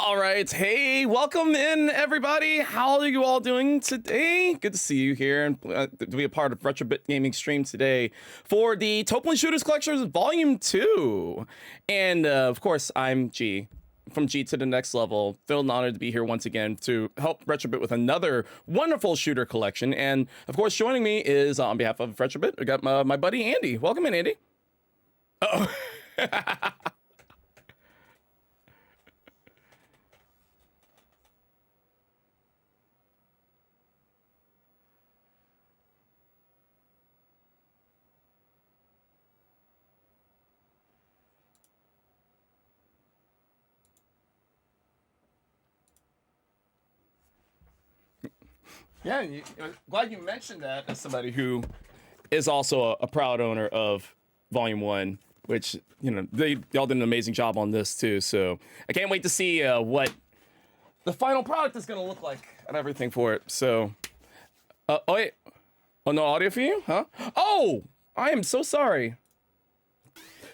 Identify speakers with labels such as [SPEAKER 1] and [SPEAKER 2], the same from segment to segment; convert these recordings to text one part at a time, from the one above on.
[SPEAKER 1] All right. Hey, welcome in, everybody. How are you all doing today? Good to see you here and to be a part of Retrobit Gaming stream today for the Toaplan Shooters Collections Volume 2. And, of course, I'm G from G to the Next Level. Thrilled and honored to be here once again to help Retrobit with another wonderful shooter collection. And, of course, joining me is, on behalf of Retrobit, we got my buddy Andy. Welcome in, Andy. Uh-oh. Yeah, glad you mentioned that as somebody who is also a proud owner of Volume 1, which, you know, y'all did an amazing job on this too. So I can't wait to see what the final product is going to look like and everything for it. So, oh wait, oh no audio for you, huh? Oh, I am so sorry.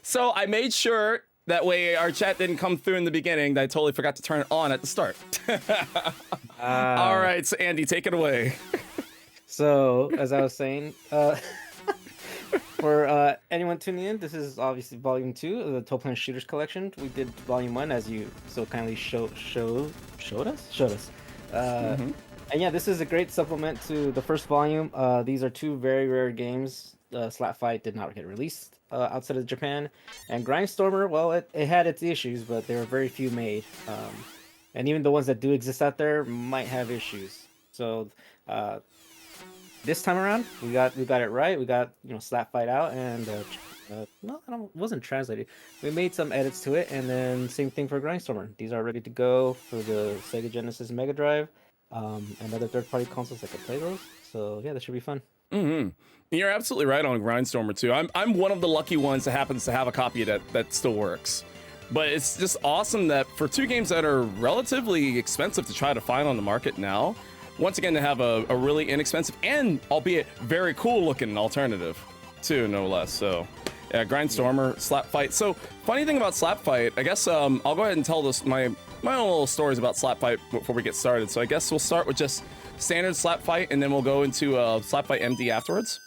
[SPEAKER 1] So I made sure that way our chat didn't come through in the beginning. That I totally forgot to turn it on at the start. All right, so Andy, take it away.
[SPEAKER 2] So, as I was saying, for anyone tuning in, this is obviously Volume 2 of the Toaplan Shooters Collection. We did Volume 1, as you so kindly showed us. And yeah, this is a great supplement to the first volume. These are two very rare games. Slap Fight did not get released outside of Japan, and Grindstormer, well, it had its issues, but there were very few made. And even the ones that do exist out there might have issues. So this time around, we got it right. We got, you know, Slap Fight out, and no, it wasn't translated. We made some edits to it, and then same thing for Grindstormer. These are ready to go for the Sega Genesis Mega Drive, and other third-party consoles that can play those. So yeah, that should be fun.
[SPEAKER 1] You're absolutely right on Grindstormer too. I'm one of the lucky ones that happens to have a copy that still works. But it's just awesome that for two games that are relatively expensive to try to find on the market now, once again to have a really inexpensive and albeit very cool looking alternative too, no less. So yeah, Grindstormer, Slap Fight. So funny thing about Slap Fight, I guess I'll go ahead and tell this my own little stories about Slap Fight before we get started. So I guess we'll start with just standard Slap Fight, and then we'll go into Slap Fight MD afterwards.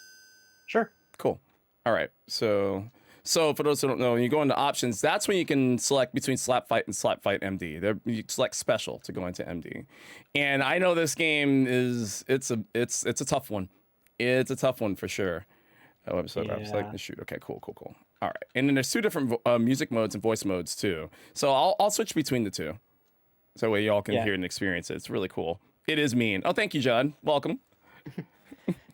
[SPEAKER 2] Sure.
[SPEAKER 1] Cool. All right. So for those who don't know, when you go into options, that's when you can select between Slap Fight and Slap Fight MD. You select special to go into MD. And I know this game it's a tough one. It's a tough one for sure. Oh, so I was like, shoot. Okay, cool. All right. And then there's two different music modes and voice modes too. So I'll switch between the two. So that way y'all can hear and experience it. It's really cool. It is mean. Oh, thank you, John. Welcome.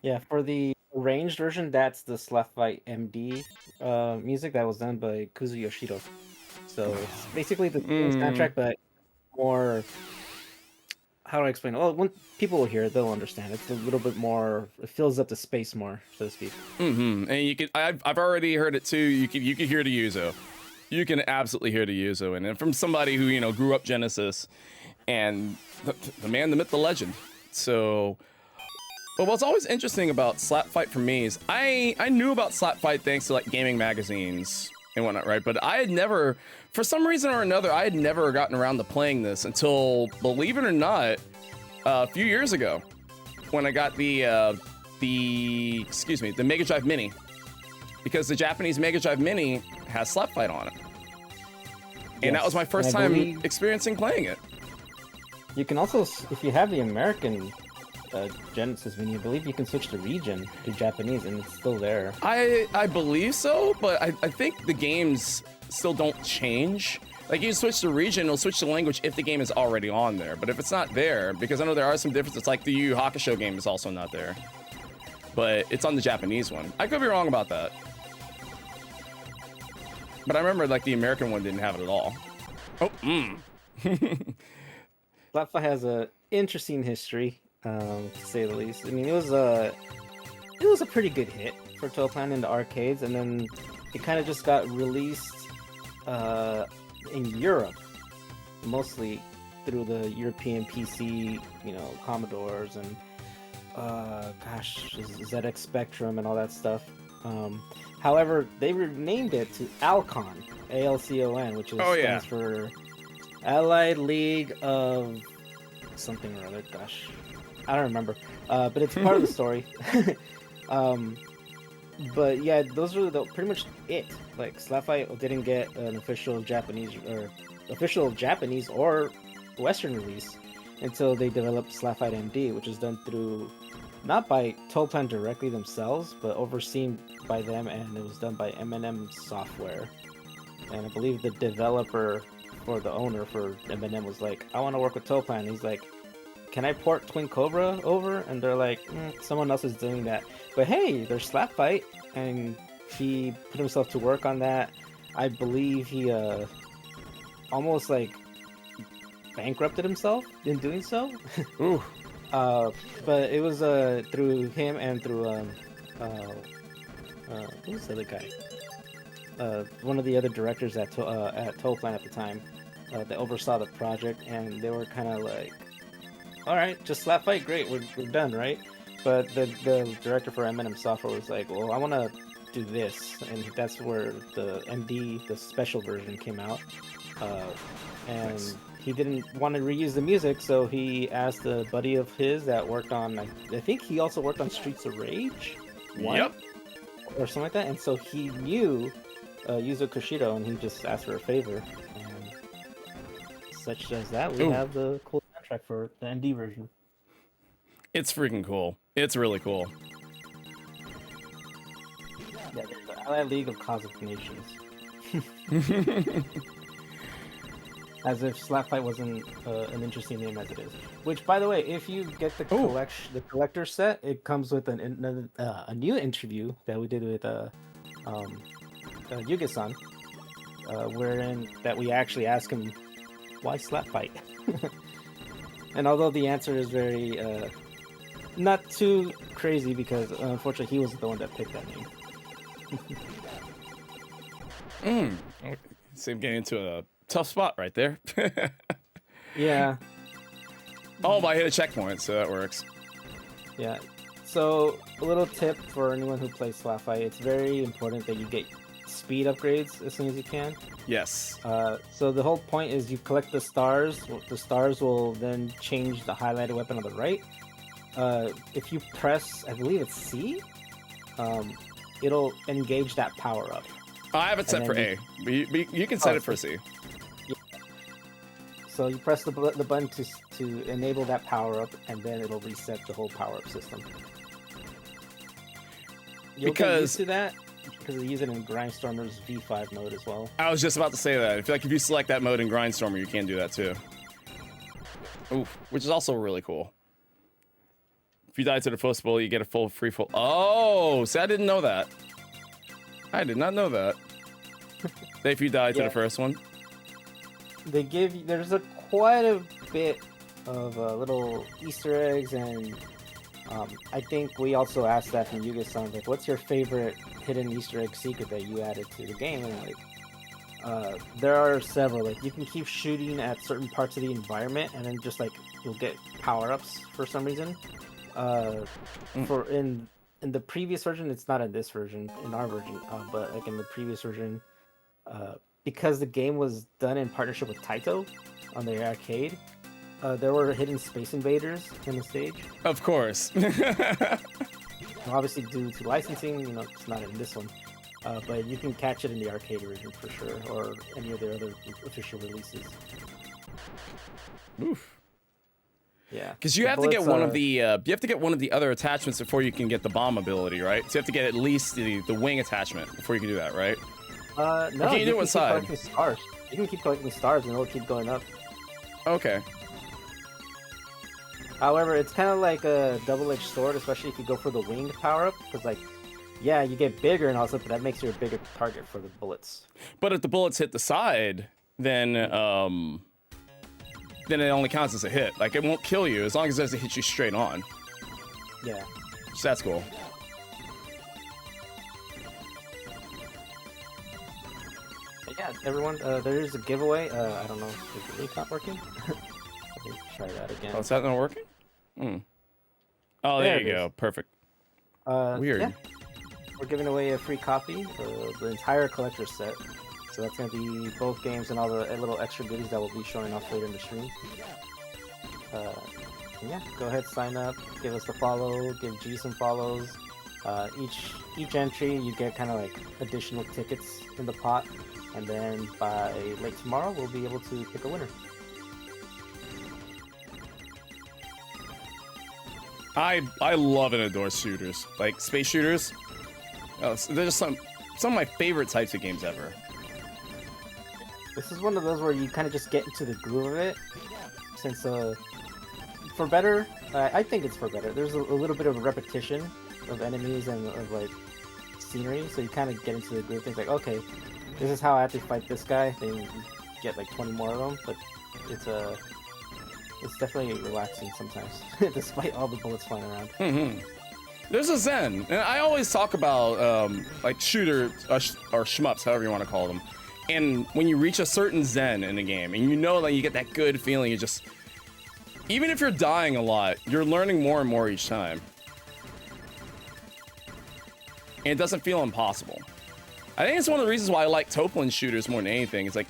[SPEAKER 2] Yeah, for the arranged version, that's the Slap Fight MD music that was done by Kuzu Yoshiro. So it's basically the soundtrack, but more. How do I explain it? Well, when people will hear it, they'll understand. It's a little bit more. It fills up the space more, so to speak.
[SPEAKER 1] And you can. I've already heard it too. You can hear the Yuzo. You can absolutely hear the Yuzo, and from somebody who grew up Genesis, and the man, the myth, the legend. So. But what's always interesting about Slap Fight for me is I knew about Slap Fight thanks to like gaming magazines and whatnot, right? But I had never, for some reason or another, I had never gotten around to playing this until, believe it or not, a few years ago when I got the Mega Drive Mini, because the Japanese Mega Drive Mini has Slap Fight on it, and that was my first time experiencing playing it.
[SPEAKER 2] You can also, if you have the American Genesis Mini, I believe you can switch the region to Japanese and it's still there.
[SPEAKER 1] I believe so, but I think the games still don't change. Like, you switch the region, it'll switch the language if the game is already on there. But if it's not there, because I know there are some differences, like the Yu Yu Hakusho game is also not there, but it's on the Japanese one. I could be wrong about that, but I remember like the American one didn't have it at all.
[SPEAKER 2] Slap Fight has a interesting history, to say the least. I mean, it was a pretty good hit for Toaplan in the arcades, and then it kind of just got released in Europe, mostly through the European PC, Commodores and ZX Spectrum and all that stuff. However, they renamed it to Alcon, ALCON, which stands for Allied League of something or other. Gosh, I don't remember. But it's part of the story. um, but yeah, those were pretty much it. Like Slapfight didn't get an official Japanese or Western release until they developed Slapfight MD, which is done through not by Toaplan directly themselves, but overseen by them, and it was done by M&M Software. And I believe the developer or the owner for M&M was like, I want to work with Toaplan. He's like, can I port Twin Cobra over? And they're like, someone else is doing that. But hey, there's Slapfight, and he put himself to work on that. I believe he almost like bankrupted himself in doing so.
[SPEAKER 1] Ooh.
[SPEAKER 2] But it was through him and through who was the other guy? One of the other directors at Toaplan at the time that oversaw the project, and they were kind of like, all right, just Slapfight, great, we're done, right? But the director for M&M Software was like, well, I want to do this, and that's where the MD, the special version, came out. And nice. He didn't want to reuse the music, so he asked a buddy of his that worked on, I think he also worked on Streets of Rage 1?
[SPEAKER 1] Yep.
[SPEAKER 2] Or something like that, and so he knew Yuzo Koshiro, and he just asked for a favor. And such as that, we have the cool soundtrack for the MD version.
[SPEAKER 1] It's freaking cool. It's really cool.
[SPEAKER 2] Yeah, the Allied League of Cosmic Nations. As if Slapfight wasn't an interesting name as it is. Which, by the way, if you get the collector set, it comes with a new interview that we did with Yuga-san, wherein that we actually ask him, why Slapfight? And although the answer is very not too crazy, because unfortunately he wasn't the one that picked that name.
[SPEAKER 1] So I'm getting into a tough spot right there.
[SPEAKER 2] Yeah.
[SPEAKER 1] Oh, but I hit a checkpoint, so that works.
[SPEAKER 2] Yeah. So a little tip for anyone who plays Slapfight: it's very important that you get speed upgrades as soon as you can.
[SPEAKER 1] Yes.
[SPEAKER 2] So the whole point is you collect the stars. The stars will then change the highlighted weapon on the right. If you press, I believe it's C, it'll engage that power up.
[SPEAKER 1] I have it set for A. But you can set it for C.
[SPEAKER 2] Yeah. So you press the button to enable that power up, and then it'll reset the whole power up system. You'll get used to that because they use it in Grindstormer's V5 mode as well.
[SPEAKER 1] I was just about to say that. I feel like if you select that mode in Grindstormer, you can do that too. Oof, which is also really cool. If you die to the first bullet, you get a free full. Oh, see, I didn't know that. I did not know that. If you die to the first one,
[SPEAKER 2] they give you, there's quite a bit of little Easter eggs, and I think we also asked that from Yuga-san, like, what's your favorite hidden Easter egg secret that you added to the game? And like, there are several. Like, you can keep shooting at certain parts of the environment, and then just like you'll get power-ups for some reason. For in the previous version, it's not in this version, in our version, but like in the previous version, because the game was done in partnership with Taito on the arcade, there were hidden space invaders in the stage.
[SPEAKER 1] Of course.
[SPEAKER 2] Obviously, due to licensing, it's not in this one, but you can catch it in the arcade version for sure, or any of their other official releases.
[SPEAKER 1] Oof.
[SPEAKER 2] Yeah,
[SPEAKER 1] because you have to get one of the you have to get one of the other attachments before you can get the bomb ability, right? So you have to get at least the wing attachment before you can do that, right?
[SPEAKER 2] No,
[SPEAKER 1] or can you do it inside?
[SPEAKER 2] Stars. You can keep collecting stars and it'll keep going up.
[SPEAKER 1] Okay.
[SPEAKER 2] However, it's kind of like a double-edged sword, especially if you go for the winged power-up, because like, yeah, you get bigger and all that, but that makes you a bigger target for the bullets.
[SPEAKER 1] But if the bullets hit the side, then it only counts as a hit. Like, it won't kill you as long as it doesn't hit you straight on.
[SPEAKER 2] Yeah.
[SPEAKER 1] So that's cool.
[SPEAKER 2] But yeah, everyone, there is a giveaway. I don't know, is the link not working? Let me try that again.
[SPEAKER 1] Oh, is that not working? Oh, there you go. Perfect. Weird.
[SPEAKER 2] Yeah. We're giving away a free copy of the entire collector's set. So that's gonna be both games and all the little extra goodies that will be showing off later in the stream. And yeah, go ahead, sign up, give us the follow, give G some follows. Each entry you get kind of like additional tickets in the pot, and then by late tomorrow we'll be able to pick a winner.
[SPEAKER 1] I love and adore shooters, like space shooters. They're just some of my favorite types of games ever.
[SPEAKER 2] This is one of those where you kind of just get into the groove of it. Since for better, I think it's for better. There's a little bit of repetition of enemies and of like scenery, so you kind of get into the groove. Things like, okay, this is how I have to fight this guy. Then you get like 20 more of them, but it's definitely relaxing sometimes, despite all the bullets flying around.
[SPEAKER 1] Mm-hmm. There's a zen, and I always talk about like shooter or shmups, however you want to call them. And when you reach a certain zen in a game, and you know that you get that good feeling, you just, even if you're dying a lot, you're learning more and more each time. And it doesn't feel impossible. I think it's one of the reasons why I like Toaplan shooters more than anything. It's like,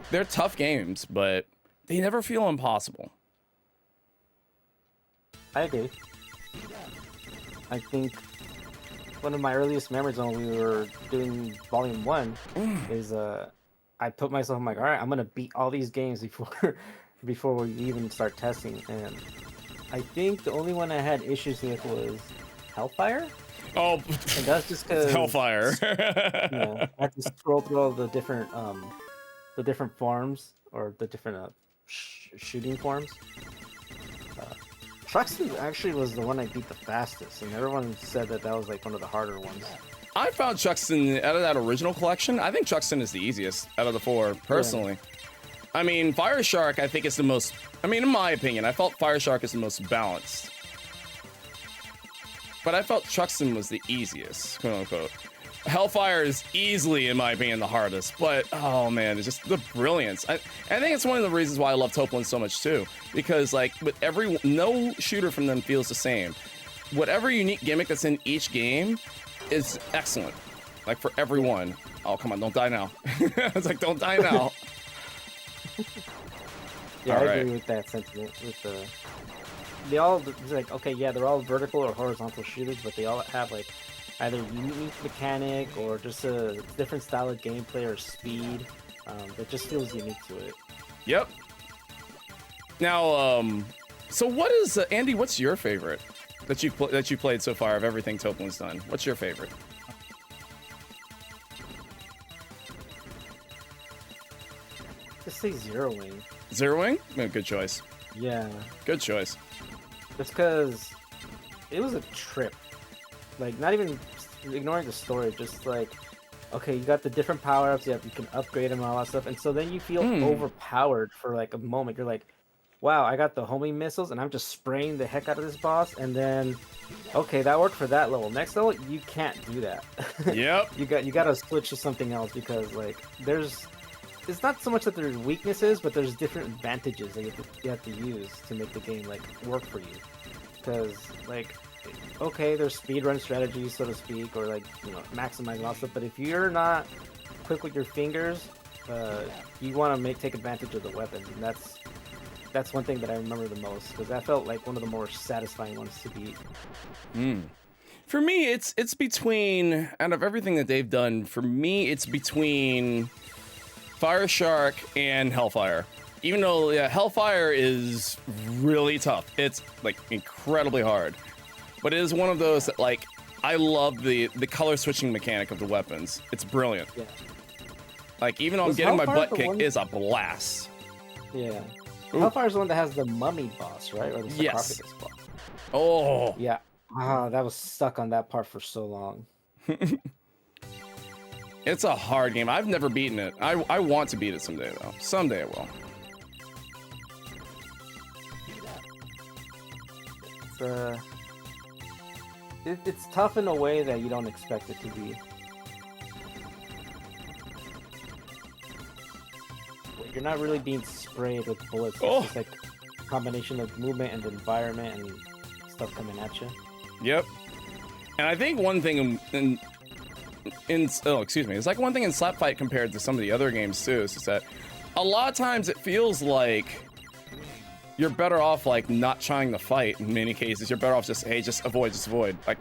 [SPEAKER 1] they're tough games, but they never feel impossible.
[SPEAKER 2] I agree. I think one of my earliest memories when we were doing Volume 1 is I put myself, I'm like, all right, I'm gonna beat all these games before we even start testing. And I think the only one I had issues with was Hellfire.
[SPEAKER 1] Oh,
[SPEAKER 2] and that's just because
[SPEAKER 1] Hellfire.
[SPEAKER 2] You know, I had to scroll through all the different forms or the different shooting forms. Truxton actually was the one I beat the fastest, and everyone said that was like one of the harder ones.
[SPEAKER 1] I found Truxton out of that original collection. I think Truxton is the easiest out of the four, personally. Yeah. I mean, Fire Shark, I think is the most. I mean, in my opinion, I felt Fire Shark is the most balanced. But I felt Truxton was the easiest, quote unquote. Hellfire is easily, in my opinion, the hardest, but oh man, it's just the brilliance. I think it's one of the reasons why I love Toaplan so much too, because like with no shooter from them feels the same. Whatever unique gimmick that's in each game is excellent. Like for everyone. Oh come on, don't die now. It's like don't die now.
[SPEAKER 2] Yeah, I agree with that sentiment. They all, it's like, okay, yeah, they're all vertical or horizontal shooters, but they all have like either unique mechanic or just a different style of gameplay or speed that just feels unique to it.
[SPEAKER 1] Yep. Now, so what is Andy? What's your favorite that you've played so far of everything Toaplan's done? What's your favorite?
[SPEAKER 2] Just say Zero Wing.
[SPEAKER 1] Zero Wing? Yeah, good choice.
[SPEAKER 2] Yeah.
[SPEAKER 1] Good choice.
[SPEAKER 2] It's because it was a trip. Like, not even ignoring the story, just like, okay, you got the different power-ups, you can upgrade them and all that stuff, and so then you feel overpowered for like a moment. You're like, wow, I got the homing missiles, and I'm just spraying the heck out of this boss, and then, okay, that worked for that level. Next level, you can't do that.
[SPEAKER 1] Yep.
[SPEAKER 2] you got to switch to something else because like it's not so much that there's weaknesses, but there's different advantages that you have to use to make the game like work for you. Because like, okay, there's speedrun strategies, so to speak, or like, you know, maximizing all stuff. But if you're not quick with your fingers, you want to take advantage of the weapons, and that's one thing that I remember the most because that felt like one of the more satisfying ones to beat.
[SPEAKER 1] For me, it's between, out of everything that they've done, for me, it's between Fire Shark and Hellfire. Even though Hellfire is really tough. It's like incredibly hard. But it is one of those that like, I love the color switching mechanic of the weapons. It's brilliant. Yeah. Like even on getting my butt kicked is a blast.
[SPEAKER 2] Yeah. Hellfire's the one that has the mummy boss, right? Or the sarcophagus boss.
[SPEAKER 1] Oh.
[SPEAKER 2] Yeah. Ah, that was stuck on that part for so long.
[SPEAKER 1] It's a hard game. I've never beaten it. I want to beat it someday, though. Someday I will.
[SPEAKER 2] It's tough in a way that you don't expect it to be. You're not really being sprayed with bullets. It's just like a combination of movement and environment and stuff coming at you.
[SPEAKER 1] Yep. And I think one thing, and excuse me. It's like one thing in Slap Fight compared to some of the other games too. Is that a lot of times it feels like you're better off like not trying to fight. In many cases, you're better off just just avoid. Like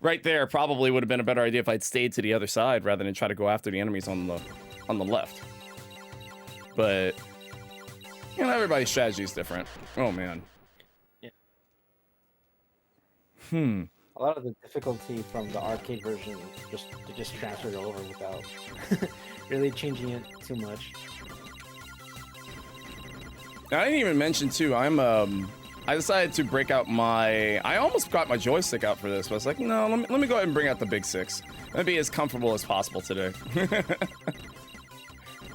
[SPEAKER 1] right there, probably would have been a better idea if I'd stayed to the other side rather than try to go after the enemies on the left. But you know, everybody's strategy is different. Oh man.
[SPEAKER 2] Yeah.
[SPEAKER 1] A
[SPEAKER 2] lot of the difficulty from the arcade version just transferred over without really changing it too much.
[SPEAKER 1] I didn't even mention too, I decided to break out I almost got my joystick out for this, but I was like, no, let me go ahead and bring out the Big Six. Let me be as comfortable as possible today.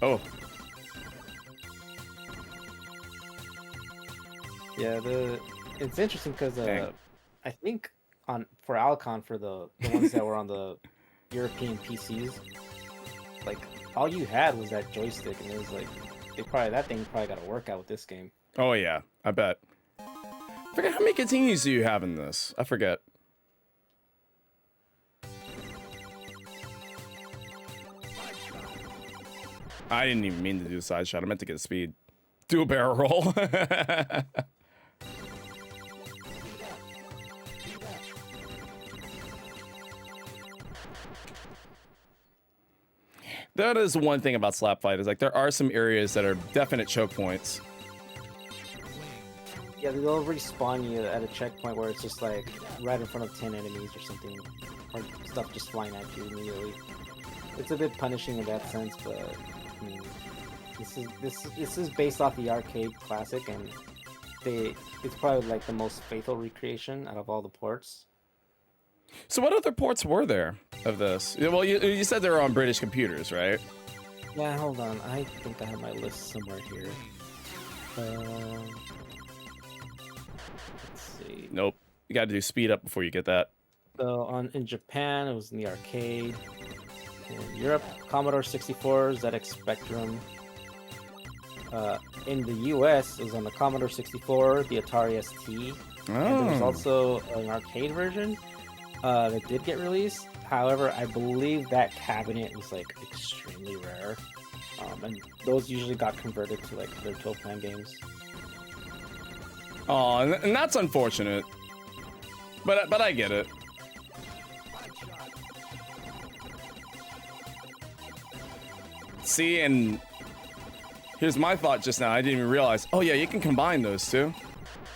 [SPEAKER 1] Oh.
[SPEAKER 2] Yeah, it's interesting because I think for Alcon, for the ones that were on the European PCs, like all you had was that joystick, and it was like that thing probably got a workout with this game.
[SPEAKER 1] Oh yeah, I bet. I forget how many continues do you have in this? I forget. I didn't even mean to do a side shot. I meant to get a speed. Do a barrel roll. That is one thing about Slap Fight, is like there are some areas that are definite choke points.
[SPEAKER 2] Yeah, they'll respawn you at a checkpoint where it's just like right in front of 10 enemies or something, or stuff just flying at you immediately. It's a bit punishing in that sense, but I mean, this is based off the arcade classic, and it's probably like the most faithful recreation out of all the ports.
[SPEAKER 1] So what other ports were there of this? Well, you said they were on British computers, right?
[SPEAKER 2] Yeah, hold on. I think I have my list somewhere here. Let's see.
[SPEAKER 1] Nope. You got to do speed up before you get that.
[SPEAKER 2] So in Japan, it was in the arcade. In Europe, Commodore 64, ZX Spectrum. In the US, it was on the Commodore 64, the Atari ST.
[SPEAKER 1] Oh.
[SPEAKER 2] And there was also an arcade version that did get released. However, I believe that cabinet was like extremely rare, and those usually got converted to like their Toaplan games.
[SPEAKER 1] Oh, and that's unfortunate. But I get it. See, and here's my thought just now. I didn't even realize. Oh yeah, you can combine those two.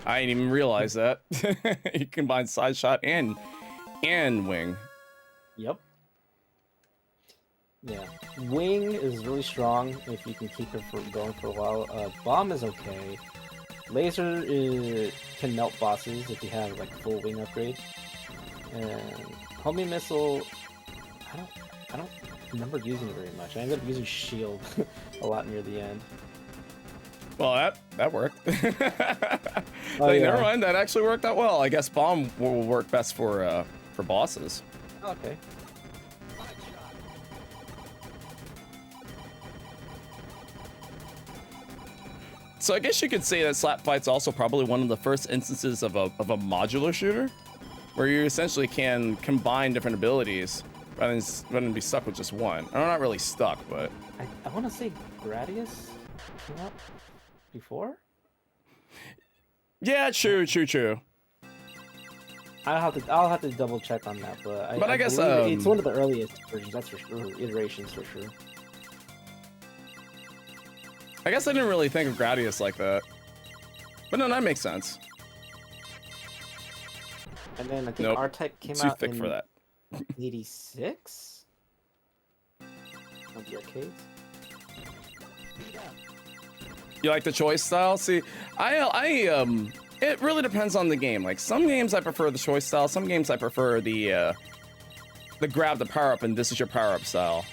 [SPEAKER 1] I didn't even realize that. You combine side shot and wing.
[SPEAKER 2] Yep. Yeah, wing is really strong if you can keep it going for a while. Bomb is okay. Laser can melt bosses if you have like full wing upgrade. And homing missile, I don't remember using it very much. I ended up using shield a lot near the end.
[SPEAKER 1] Well, that worked.
[SPEAKER 2] Oh,
[SPEAKER 1] Like,
[SPEAKER 2] yeah.
[SPEAKER 1] never mind. That actually worked out well. I guess bomb will work best for bosses.
[SPEAKER 2] Okay.
[SPEAKER 1] So I guess you could say that Slap Fight's also probably one of the first instances of a modular shooter, where you essentially can combine different abilities rather than be stuck with just one. I'm not really stuck, but
[SPEAKER 2] I want to say Gradius came out before.
[SPEAKER 1] yeah, true.
[SPEAKER 2] I'll have to double check on that, but
[SPEAKER 1] I guess,
[SPEAKER 2] believe it's one of the earliest versions. That's for sure. Iterations for sure.
[SPEAKER 1] I guess I didn't really think of Gradius like that. But no, that makes sense.
[SPEAKER 2] And then I think
[SPEAKER 1] Nope.
[SPEAKER 2] R-Type came
[SPEAKER 1] Too
[SPEAKER 2] out
[SPEAKER 1] thick
[SPEAKER 2] in
[SPEAKER 1] for that.
[SPEAKER 2] 86 on the arcades.
[SPEAKER 1] You like the choice style? See, it really depends on the game. Like some games I prefer the choice style. Some games I prefer the grab the power up and this is your power up style.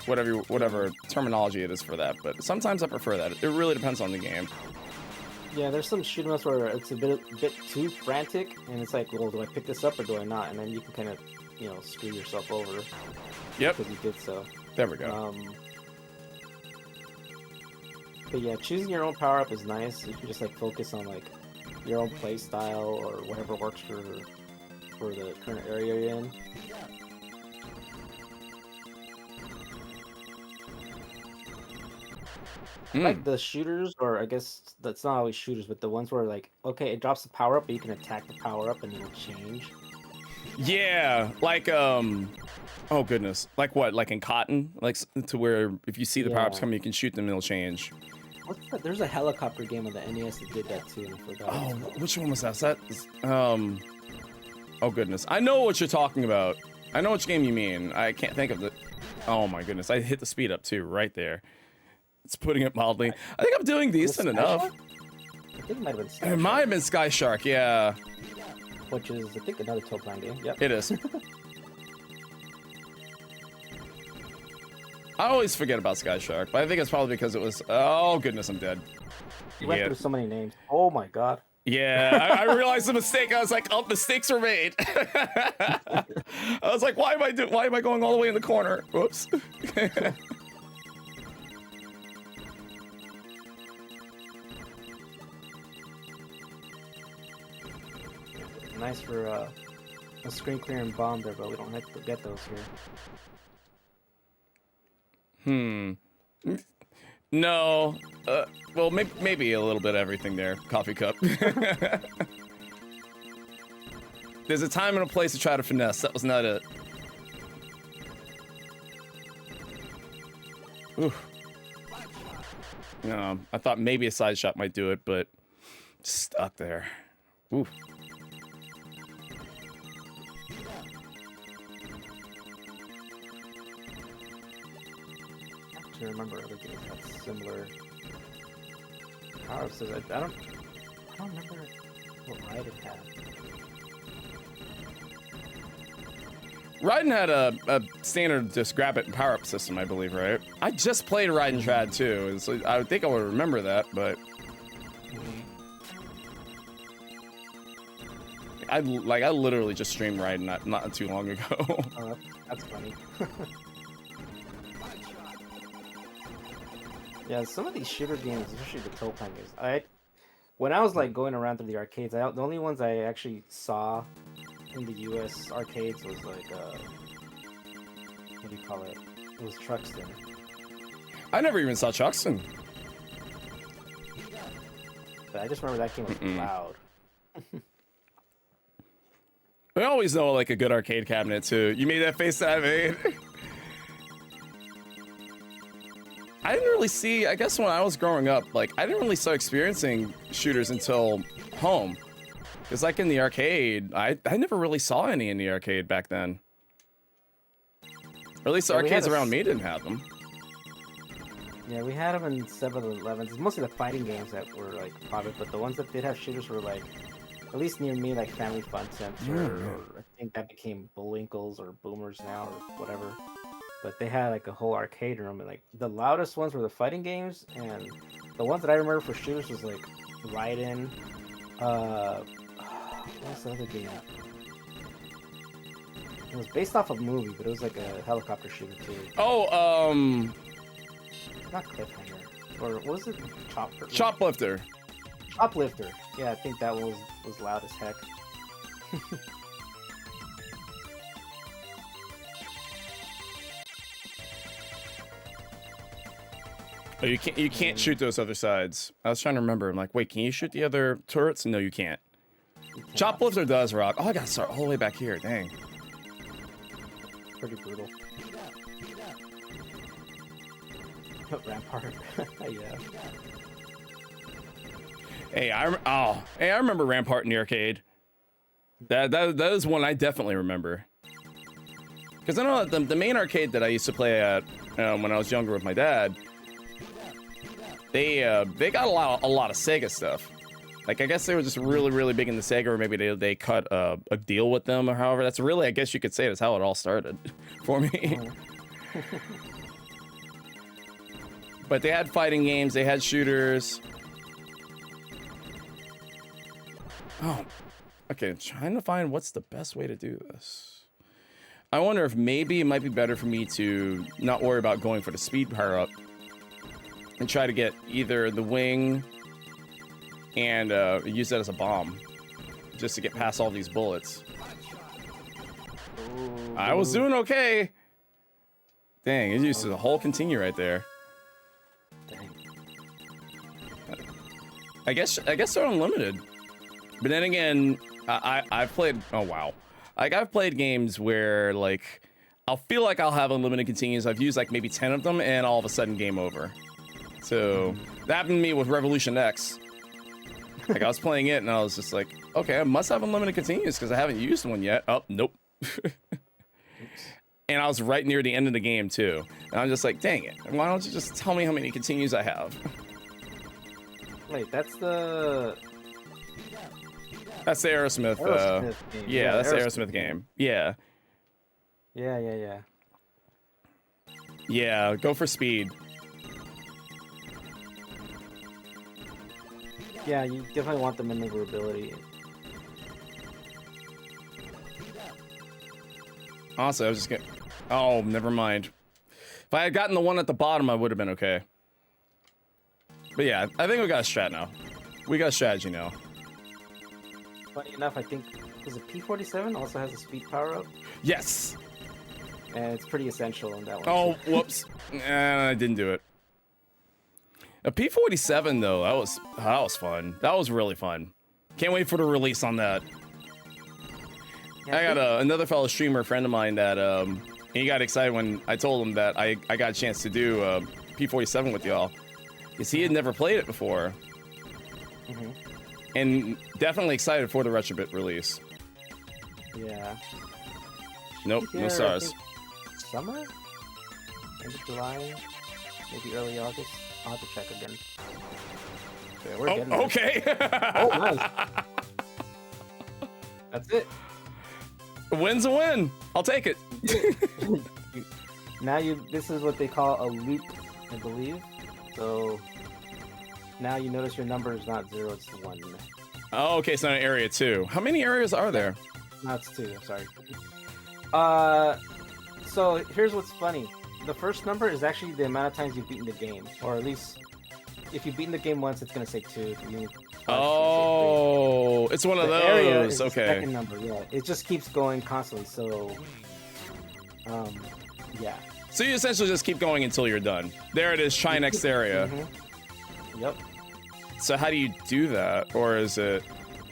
[SPEAKER 1] Whatever terminology it is for that. But sometimes I prefer that. It really depends on the game.
[SPEAKER 2] Yeah, there's some shoot 'em ups where it's a bit too frantic, and it's like, well, do I pick this up or do I not? And then you can kind of, screw yourself over.
[SPEAKER 1] Yep.
[SPEAKER 2] Because you did so.
[SPEAKER 1] There we go.
[SPEAKER 2] But yeah, choosing your own power up is nice. You can just like focus on like your own play style or whatever works for the current area you're in. Like the shooters, or I guess that's not always shooters, but the ones where like, okay, it drops the power up, but you can attack the power up and it'll change.
[SPEAKER 1] Yeah, like oh goodness, like what? Like in Cotton, like to where if you see the power-ups
[SPEAKER 2] Yeah.
[SPEAKER 1] coming, you can shoot them and it'll change.
[SPEAKER 2] What's that? There's a helicopter game on the NES that did that too, and I forgot.
[SPEAKER 1] Oh,
[SPEAKER 2] What it's called.
[SPEAKER 1] which one was that? Is that oh goodness, I know what you're talking about. I know which game you mean. I can't think of the. Oh my goodness, I hit the speed up too right there. It's putting it mildly. I think I'm doing decent
[SPEAKER 2] Sky
[SPEAKER 1] enough.
[SPEAKER 2] Shark? I think it might have been Sky
[SPEAKER 1] It
[SPEAKER 2] Shark,
[SPEAKER 1] might have been Sky Shark, yeah.
[SPEAKER 2] which is I think another Toaplan game. Yep.
[SPEAKER 1] It is. I always forget about Sky Shark, but I think it's probably because it was. Oh goodness, I'm dead.
[SPEAKER 2] You went through so many names. Oh my god.
[SPEAKER 1] Yeah, I realized the mistake. I was like, oh, mistakes were made. I was like, why am I going all the way in the corner? Whoops.
[SPEAKER 2] Nice for a screen clearing bomb there, but we don't have to get those here.
[SPEAKER 1] No. Well, maybe a little bit of everything there. Coffee cup. There's a time and a place to try to finesse. That was not it. Oof. No, I thought maybe a side shot might do it, but stuck there. Oof.
[SPEAKER 2] To remember other games had similar power-ups. I don't remember what Raiden had.
[SPEAKER 1] Raiden had a standard just grab it and power up system, I believe, right? I just played Raiden Trad too, and so I think I would remember that, but I literally just streamed Raiden not too long ago.
[SPEAKER 2] Oh, that's funny. Yeah, some of these shooter games, especially the Toaplan games, when I was like going around through the arcades, the only ones I actually saw in the US arcades was like what do you call it? It was Truxton.
[SPEAKER 1] I never even saw Chuxton.
[SPEAKER 2] But I just remember that game was loud.
[SPEAKER 1] I always know like a good arcade cabinet too. You made that face that I made. I didn't really see, I guess when I was growing up, like I didn't really start experiencing shooters until home. Because like in the arcade, I never really saw any in the arcade back then. Or at least the arcades around me didn't have them.
[SPEAKER 2] Yeah, we had them in 7-Elevens. It's mostly the fighting games that were like popular, but the ones that did have shooters were like, at least near me, like Family Fun Center, or I think that became Bullwinkles or Boomers now, or whatever. But they had like a whole arcade room, and like the loudest ones were the fighting games, and the ones that I remember for shooters was like Raiden. What's the other game? It was based off of a movie, but it was like a helicopter shooter too.
[SPEAKER 1] Oh,
[SPEAKER 2] Not Cliffhanger, or what was it?
[SPEAKER 1] Choplifter.
[SPEAKER 2] Choplifter. Yeah, I think that was loud as heck.
[SPEAKER 1] Oh, you can't shoot those other sides. I was trying to remember. I'm like, wait, can you shoot the other turrets? No, you can't. Choplifter does rock. Oh, I gotta start all the way back here. Dang.
[SPEAKER 2] Pretty brutal. Rampart. Yeah.
[SPEAKER 1] Hey, I remember Rampart in the arcade. That is one I definitely remember. Because I know the main arcade that I used to play at when I was younger with my dad, they got a lot of SEGA stuff. Like I guess they were just really big in the SEGA, or maybe they cut a deal with them, or however. That's really, I guess you could say, that's how it all started for me. But they had fighting games, they had shooters. Oh, okay, trying to find what's the best way to do this. I wonder if maybe it might be better for me to not worry about going for the speed power up and try to get either the wing and use that as a bomb just to get past all these bullets.
[SPEAKER 2] Ooh,
[SPEAKER 1] I was doing okay. Dang, it used to the whole continue right there.
[SPEAKER 2] Dang.
[SPEAKER 1] guess they're unlimited. But then again, I've played. Oh wow, like I've played games where like I'll feel like I'll have unlimited continues. I've used like maybe 10 of them, and all of a sudden game over. So that happened to me with Revolution X. Like I was playing it, and I was just like, okay, I must have unlimited continues because I haven't used one yet. Oh nope. And I was right near the end of the game too. And I'm just like, dang it! Why don't you just tell me how many continues I have?
[SPEAKER 2] Wait, that's the.
[SPEAKER 1] That's the Aerosmith.
[SPEAKER 2] Game.
[SPEAKER 1] Yeah, that's the Aerosmith game. Yeah.
[SPEAKER 2] Yeah.
[SPEAKER 1] Yeah, go for speed.
[SPEAKER 2] Yeah, you definitely want the maneuverability.
[SPEAKER 1] Honestly, I was just getting. Oh, never mind. If I had gotten the one at the bottom, I would have been okay. But yeah, I think we got a strat now. We got a strategy now.
[SPEAKER 2] Funny enough, I think because the P47 also has a speed power up,
[SPEAKER 1] Yes.
[SPEAKER 2] and it's pretty essential on that one.
[SPEAKER 1] Oh, whoops. I didn't do it. A P47 though, that was fun. That was really fun. Can't wait for the release on that.
[SPEAKER 2] Yeah,
[SPEAKER 1] I got another fellow streamer friend of mine that he got excited when I told him that I got a chance to do P47 with y'all, because he had never played it before. And definitely excited for the Retrobit release.
[SPEAKER 2] Yeah.
[SPEAKER 1] Nope, no
[SPEAKER 2] Here,
[SPEAKER 1] stars.
[SPEAKER 2] Summer? End of July? Maybe early August? I'll have to check again. Okay, we're getting there.
[SPEAKER 1] Okay.
[SPEAKER 2] Oh, nice. That's it.
[SPEAKER 1] A win's a win. I'll take it.
[SPEAKER 2] Now this is what they call a loop, I believe. So now you notice your number is not 0, it's 1.
[SPEAKER 1] Oh, okay, so in area 2. How many areas are there?
[SPEAKER 2] No, it's 2, I'm sorry. So here's what's funny. The first number is actually the amount of times you've beaten the game. Or at least, if you've beaten the game once, it's going to say 2. If you
[SPEAKER 1] Oh, it's one of
[SPEAKER 2] the area is
[SPEAKER 1] those.
[SPEAKER 2] the
[SPEAKER 1] Okay.
[SPEAKER 2] second number, yeah. It just keeps going constantly, so... yeah.
[SPEAKER 1] So you essentially just keep going until you're done. There it is, try next area.
[SPEAKER 2] Yep.
[SPEAKER 1] So how do you do that? Or is it...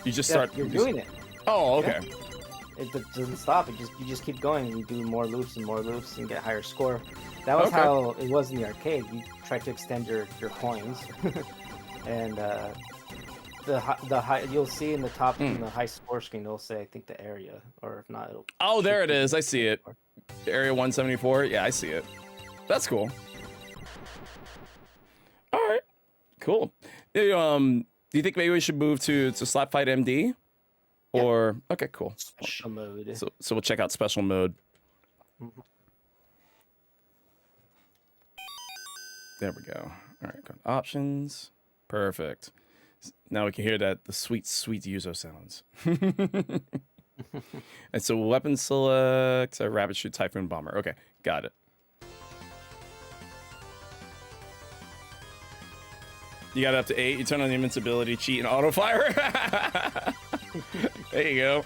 [SPEAKER 1] You just start...
[SPEAKER 2] You're doing it.
[SPEAKER 1] Oh, okay.
[SPEAKER 2] Yeah. It doesn't stop. You just keep going. You do more loops and get higher score. That was how it was in the arcade. You try to extend your coins, and the high you'll see in the top in the high score screen. It'll say I think the area, or if not, it'll.
[SPEAKER 1] Oh, there it is. I see it. Area 174. Yeah, I see it. That's cool. All right. Cool. Do you think maybe we should move to Slap Fight MD? Or okay, cool.
[SPEAKER 2] Special mode.
[SPEAKER 1] So we'll check out special mode. There we go. All right, go to options. Perfect. Now we can hear the sweet Yuzo sounds. And so weapon select a rabbit shoot typhoon bomber. Okay, got it. You got it up to 8. You turn on the invincibility, cheat, and auto fire. There you go.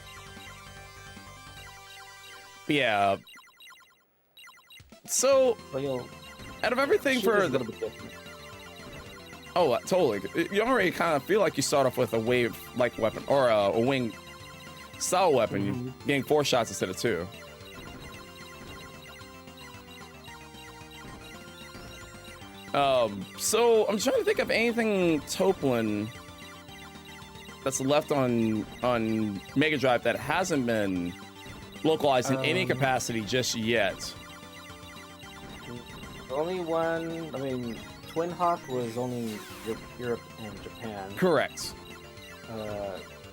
[SPEAKER 1] Yeah. So, out of everything for the... Oh, totally. You already kind of feel like you start off with a wave-like weapon, or a wing-style weapon. You're getting 4 shots instead of 2. So I'm trying to think of anything Toaplan that's left on Mega Drive that hasn't been localized in any capacity just yet.
[SPEAKER 2] The only one, I mean, Twin Hawk was only Europe and Japan.
[SPEAKER 1] Correct.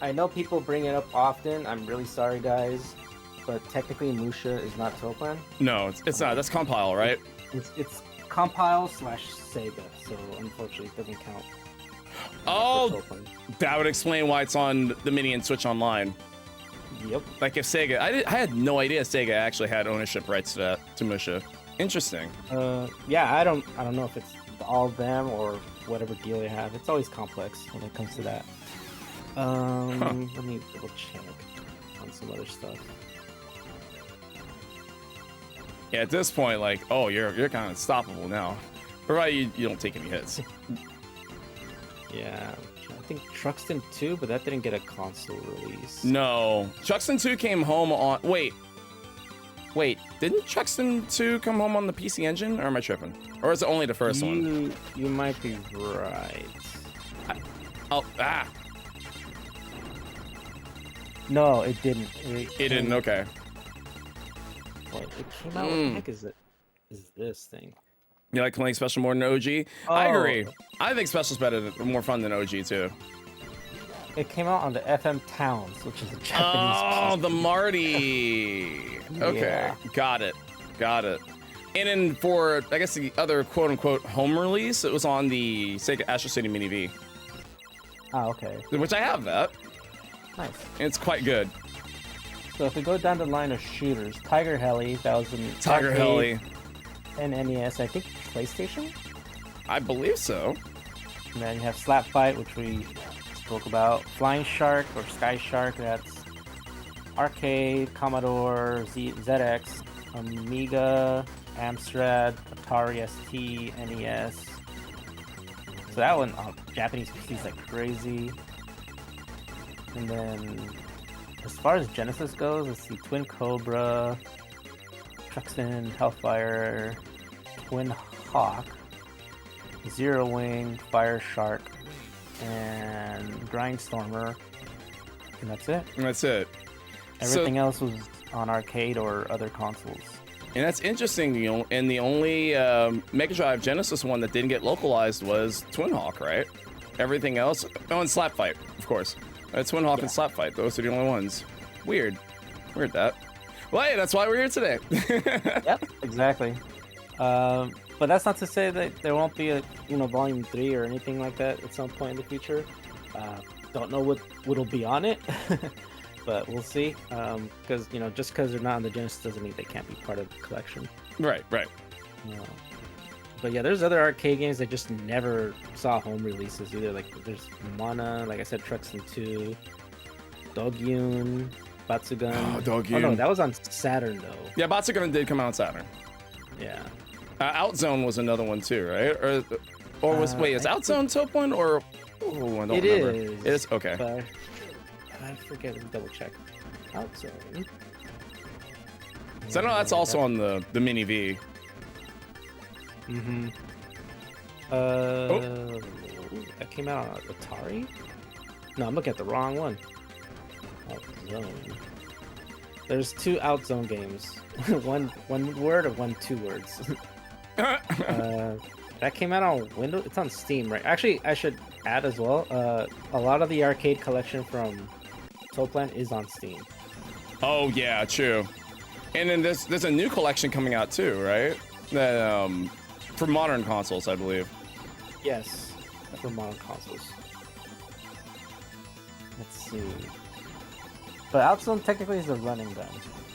[SPEAKER 2] I know people bring it up often. I'm really sorry, guys, but technically Musha is not Toaplan.
[SPEAKER 1] No, it's not. That's Compile, right?
[SPEAKER 2] It's Compile / SEGA, so unfortunately it doesn't count.
[SPEAKER 1] Oh, that would explain why it's on the Mini and Switch Online.
[SPEAKER 2] Yep.
[SPEAKER 1] Like if Sega, I had no idea Sega actually had ownership rights to Musha. Interesting.
[SPEAKER 2] Yeah, I don't know if it's all of them or whatever deal they have. It's always complex when it comes to that. Let me double check on some other stuff.
[SPEAKER 1] Yeah, at this point, like, oh, you're kind of unstoppable now, provided you don't take any hits.
[SPEAKER 2] Yeah, I think Truxton 2, but that didn't get a console release.
[SPEAKER 1] No, Truxton 2 came home on. Wait, didn't Truxton 2 come home on the PC Engine, or am I tripping? Or is it only the first one?
[SPEAKER 2] You might be right. No, it didn't.
[SPEAKER 1] It didn't. Okay.
[SPEAKER 2] Wait, it came out. What the heck is it? Is this thing?
[SPEAKER 1] You like playing Special more than OG?
[SPEAKER 2] Oh.
[SPEAKER 1] I agree. I think Special's better, more fun than OG too.
[SPEAKER 2] It came out on the FM Towns, which is a Japanese.
[SPEAKER 1] Oh, the Marty. Okay,
[SPEAKER 2] Yeah.
[SPEAKER 1] got it. And then for, I guess, the other quote-unquote home release, it was on the Sega Astro City Mini V,
[SPEAKER 2] Okay.
[SPEAKER 1] which I have that.
[SPEAKER 2] Nice.
[SPEAKER 1] And it's quite good.
[SPEAKER 2] So if we go down the line of shooters, Tiger Heli, that was in
[SPEAKER 1] Tiger Heli.
[SPEAKER 2] and NES, I think PlayStation.
[SPEAKER 1] I believe so.
[SPEAKER 2] And then you have Slap Fight, which we spoke about. Flying Shark or Sky Shark, that's arcade, Commodore, ZX, Amiga, Amstrad, Atari ST, NES. So that one, Japanese PCs like crazy. And then, as far as Genesis goes, let's see, Twin Cobra, Truxton, Hellfire, Twin Hawk, Zero Wing, Fire Shark, and Grindstormer, and that's it. Everything else was on arcade or other consoles.
[SPEAKER 1] And that's interesting, you know, and the only Mega Drive Genesis one that didn't get localized was Twin Hawk, right? Everything else, oh, and Slap Fight, of course. Twin Hawk and Slap Fight, those are the only ones. Weird that. Well, hey, that's why we're here today.
[SPEAKER 2] Yep, exactly. But that's not to say that there won't be a volume 3 or anything like that at some point in the future. Don't know what'll be on it, but we'll see. Because just because they're not on the Genesis doesn't mean they can't be part of the collection.
[SPEAKER 1] Right.
[SPEAKER 2] But yeah, there's other arcade games that just never saw home releases either. Like there's Mana, like I said, Truxton 2, Dogyun, Batsugun.
[SPEAKER 1] Oh, Dogyun.
[SPEAKER 2] Oh no, that was on Saturn though.
[SPEAKER 1] Yeah, Batsugun did come out on Saturn.
[SPEAKER 2] Yeah.
[SPEAKER 1] Outzone was another one too, right? Or was is Outzone Toaplan or? Oh, I don't remember. It is okay.
[SPEAKER 2] But I forget. Let me double check. Outzone.
[SPEAKER 1] So I know that's also on the Mini V.
[SPEAKER 2] Mm-hmm. That came out on Atari? No, I'm looking at the wrong one. Outzone. There's 2 Outzone games. one word or 2 words. That came out on Windows. It's on Steam, right? Actually, I should add as well. A lot of the arcade collection from Toaplan is on Steam.
[SPEAKER 1] Oh yeah, true. And then there's a new collection coming out too, right? That for modern consoles, I believe.
[SPEAKER 2] Yes, for modern consoles. Let's see. But Outzone technically is a running gun,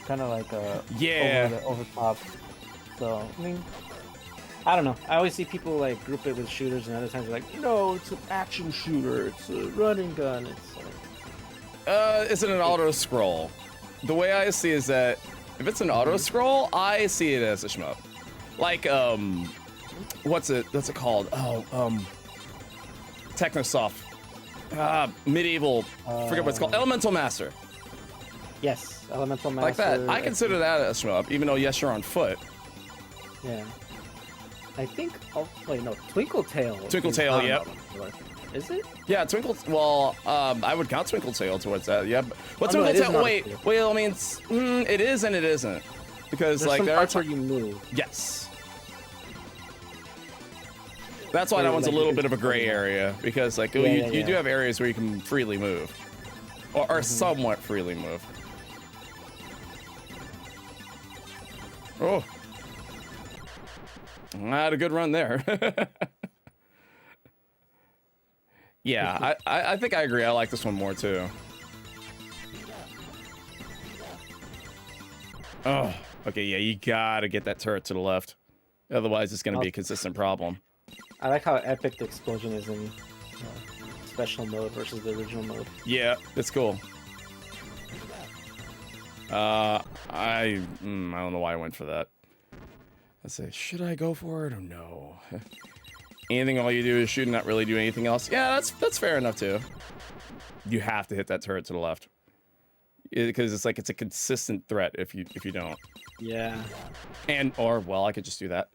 [SPEAKER 2] kind of like a over top. So I mean, I don't know. I always see people like group it with shooters, and other times they're like, no, it's an action shooter. It's a running gun.
[SPEAKER 1] Is it an auto scroll? The way I see it is that if it's an auto scroll, I see it as a shmup. Like what's it called? Technosoft. Medieval. Forget what it's called. Elemental Master.
[SPEAKER 2] Yes, Elemental Master.
[SPEAKER 1] Like that. I consider that a shmup, even though yes, you're on foot.
[SPEAKER 2] Yeah. I think. Oh wait, no. Twinkle Tail.
[SPEAKER 1] Yep.
[SPEAKER 2] Is it?
[SPEAKER 1] Yeah, Twinkle. Well, I would count Twinkle Tail towards that. Yeah, but Twinkle Tail. Wait. I mean, it is and it isn't, because
[SPEAKER 2] there's
[SPEAKER 1] like
[SPEAKER 2] some
[SPEAKER 1] there
[SPEAKER 2] parts
[SPEAKER 1] are
[SPEAKER 2] where you move.
[SPEAKER 1] Yes. That's why that one's a little bit of a gray area, because like you do have areas where you can freely move, or somewhat freely move. Oh, I had a good run there. Yeah, I think I agree. I like this one more too. Oh, okay, yeah, you gotta get that turret to the left. Otherwise, it's gonna be a consistent problem.
[SPEAKER 2] I like how epic the explosion is in special mode versus the original mode.
[SPEAKER 1] Yeah, it's cool. I don't know why I went for that. Let's say, should I go for it or no? anything all you do is shoot and not really do anything else. Yeah, that's fair enough too. You have to hit that turret to the left. Because it's like it's a consistent threat if you don't.
[SPEAKER 2] Yeah.
[SPEAKER 1] Or well, I could just do that.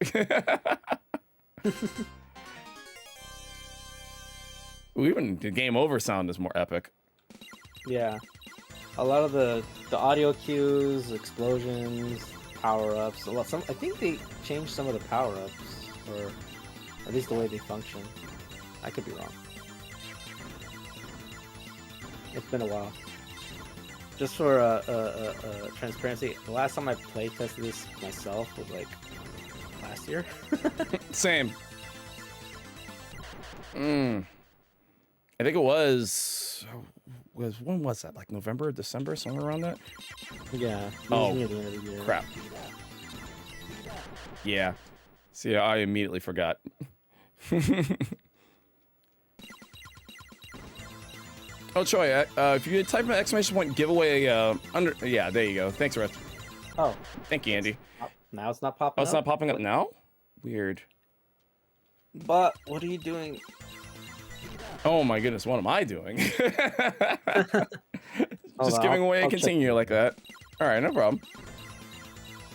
[SPEAKER 1] Even the game over sound is more epic.
[SPEAKER 2] Yeah. A lot of the audio cues, explosions, power-ups, I think they changed some of the power-ups, or at least the way they function. I could be wrong. It's been a while. Just for transparency, the last time I play tested this myself was like last year.
[SPEAKER 1] Same. I think it was when was that? Like November, December, somewhere around that?
[SPEAKER 2] Yeah.
[SPEAKER 1] Oh,
[SPEAKER 2] near the end of the year.
[SPEAKER 1] crap. Yeah. See, I immediately forgot. Oh, Troy, if you type an exclamation point giveaway under... Yeah, there you go. Thanks, Riff.
[SPEAKER 2] Oh.
[SPEAKER 1] Thank you, Andy.
[SPEAKER 2] Now it's not popping up?
[SPEAKER 1] Oh, it's not popping up now? Weird.
[SPEAKER 2] But, what are you doing?
[SPEAKER 1] Oh my goodness, what am I doing? Just giving away a
[SPEAKER 2] I'll
[SPEAKER 1] continue like that. Alright, no problem.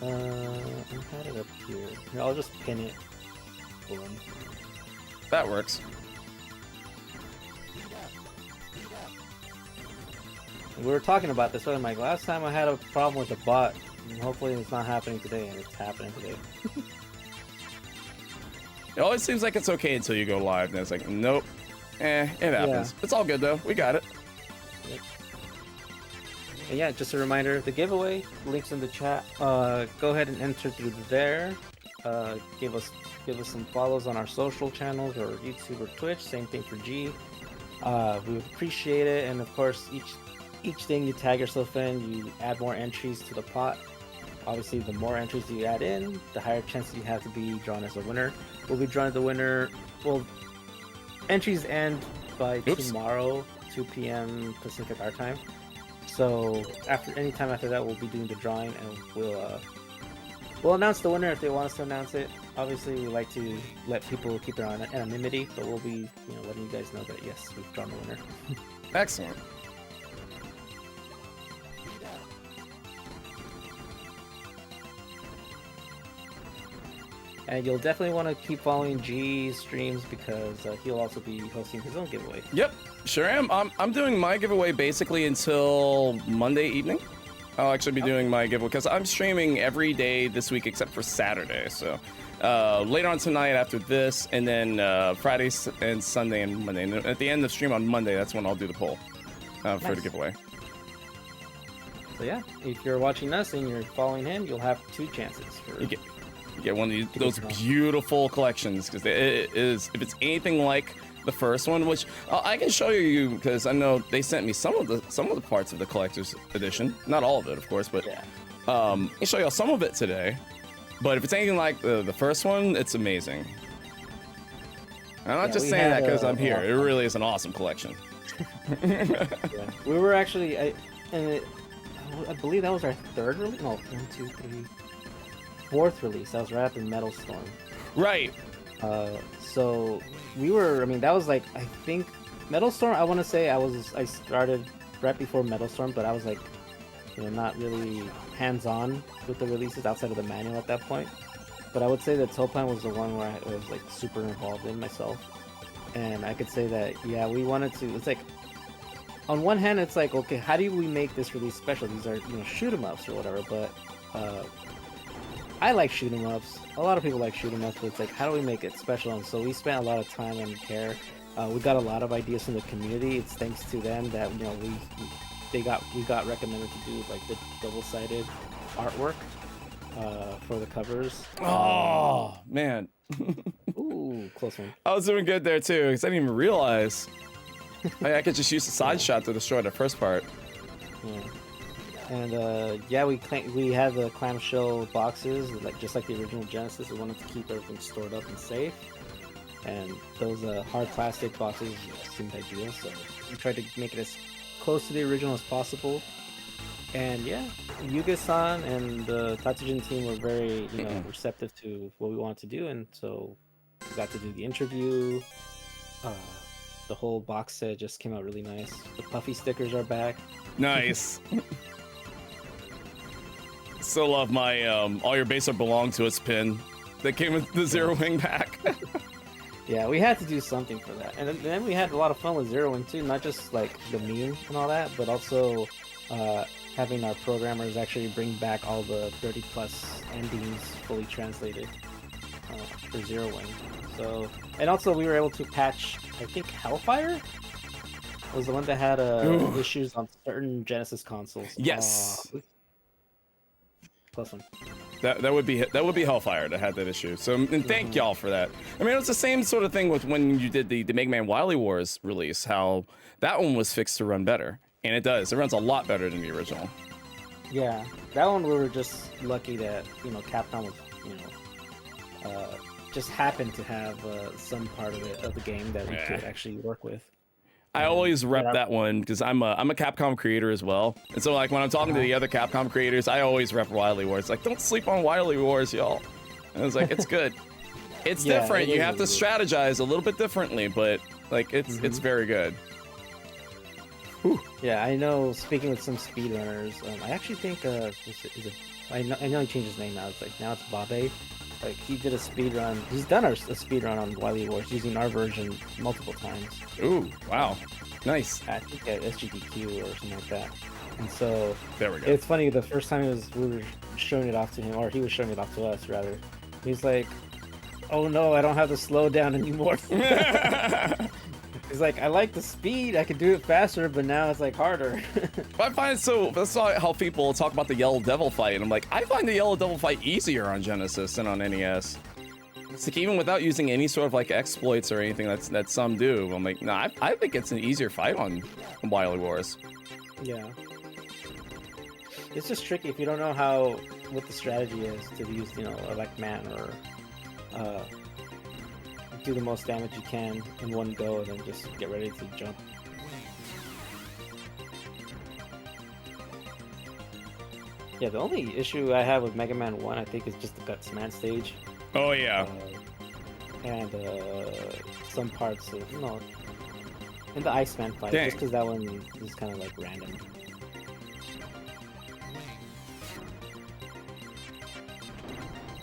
[SPEAKER 2] I had it up here. Here, I'll just pin it. Boom.
[SPEAKER 1] That works.
[SPEAKER 2] We were talking about this, right? Like, last time I had a problem with the bot, and hopefully it's not happening today, and it's happening today.
[SPEAKER 1] It always seems like it's okay until you go live, and it's like, nope. It happens.
[SPEAKER 2] Yeah.
[SPEAKER 1] It's all good, though. We got it.
[SPEAKER 2] Yep. And yeah, just a reminder, the giveaway, links in the chat. Go ahead and enter through there. Give us some follows on our social channels, or YouTube or Twitch. Same thing for G. We would appreciate it, and of course, each thing you tag yourself in, you add more entries to the pot. Obviously, the more entries you add in, the higher chance you have to be drawn as a winner. We'll be drawing the winner. Well, entries end by tomorrow, 2 p.m. Pacific our time. So any time after that, we'll be doing the drawing, and we'll announce the winner if they want us to announce it. Obviously, we like to let people keep their anonymity, but we'll be letting you guys know that yes, we've drawn the winner.
[SPEAKER 1] Excellent.
[SPEAKER 2] And you'll definitely want to keep following G's streams because he'll also be hosting his own giveaway.
[SPEAKER 1] Yep, sure am. I'm doing my giveaway basically until Monday evening. I'll actually be doing my giveaway because I'm streaming every day this week except for Saturday. So later on tonight after this, and then Friday and Sunday and Monday. And at the end of the stream on Monday, that's when I'll do the poll for the giveaway.
[SPEAKER 2] So yeah, if you're watching us and you're following him, you'll have 2 chances for.
[SPEAKER 1] You get one of those beautiful collections because it is, if it's anything like the first one, which I can show you because I know they sent me some of the parts of the collector's edition, not all of it, of course, but
[SPEAKER 2] yeah.
[SPEAKER 1] I can show y'all some of it today. But if it's anything like the first one, it's amazing. I'm not just saying that because I'm here. It really is an awesome collection.
[SPEAKER 2] Yeah. We were actually, I believe that was our 3rd release. No, 1, 2, 3. 4th release. That was right after Metal Storm.
[SPEAKER 1] Right.
[SPEAKER 2] So we were. I mean, that was like, I think Metal Storm. I want to say I started right before Metal Storm, but I was like, not really hands-on with the releases outside of the manual at that point. But I would say that Toaplan was the one where I was like super involved in myself, and I could say that we wanted to. It's like, on one hand, it's like, okay, how do we make this release special? These are shoot 'em ups or whatever, but I like shoot 'em ups. A lot of people like shoot 'em ups, but it's like, how do we make it special? And so we spent a lot of time and care. We got a lot of ideas from the community. It's thanks to them that we got recommended to do like the double-sided artwork for the covers.
[SPEAKER 1] Oh man.
[SPEAKER 2] Ooh, close one.
[SPEAKER 1] I was doing good there too because I didn't even realize I could just use the side shot to destroy the first part.
[SPEAKER 2] Yeah. And we had the clamshell boxes, just like the original Genesis. We wanted to keep everything stored up and safe, and those hard plastic boxes seemed ideal. So we tried to make it as close to the original as possible. And yeah, Yuga-san and the Tatsujin team were very receptive to what we wanted to do, and so got to do the interview. The whole box set just came out really nice. The puffy stickers are back.
[SPEAKER 1] Nice. Still love my all your base are belong to us pin that came with the Zero Wing pack.
[SPEAKER 2] Yeah, we had to do something for that. And then we had a lot of fun with Zero Wing too, not just like the meme and all that, but also having our programmers actually bring back all the 30 plus endings fully translated for Zero Wing. So, and also we were able to patch, I think Hellfire was the one that had issues on certain Genesis consoles.
[SPEAKER 1] Yes.
[SPEAKER 2] Plus one.
[SPEAKER 1] That would be Hellfire that had that issue. So and thank y'all for that. I mean, it's the same sort of thing with when you did the Mega Man Wily Wars release. How that one was fixed to run better, and it does. It runs a lot better than the original.
[SPEAKER 2] Yeah, that one we were just lucky that Capcom was just happened to have some part of the game that we could actually work with.
[SPEAKER 1] I always rep that one because I'm a Capcom creator as well, and so like when I'm talking to the other Capcom creators, I always rep Wily Wars. Like, don't sleep on Wily Wars, y'all. And it's like it's good. It's different. You have to strategize a little bit differently, but like it's very good. Whew.
[SPEAKER 2] Yeah, I know. Speaking with some speedrunners, I actually think I know he changed his name now. It's like now it's Babe. Like he did a speed run. He's done a speed run on Wily Wars using our version multiple times.
[SPEAKER 1] Ooh, wow, nice.
[SPEAKER 2] I think at SGDQ or something like that. And so
[SPEAKER 1] there we go.
[SPEAKER 2] It's funny. The first time we were showing it off to him, or he was showing it off to us rather. He's like, "Oh no, I don't have to slow down anymore." He's like, "I like the speed. I can do it faster, but now it's like harder."
[SPEAKER 1] I find that's how people talk about the Yellow Devil fight, and I'm like, I find the Yellow Devil fight easier on Genesis than on NES. It's like even without using any sort of like exploits or anything that some do. I'm like, nah, I think it's an easier fight on Wily Wars.
[SPEAKER 2] Yeah. It's just tricky if you don't know what the strategy is to use, a like man or do the most damage you can in one go and then just get ready to jump. Yeah, the only issue I have with Mega Man 1, I think, is just the Guts Man stage.
[SPEAKER 1] Oh, yeah.
[SPEAKER 2] And some parts of, in the Iceman fight, just because that one is kind of like random.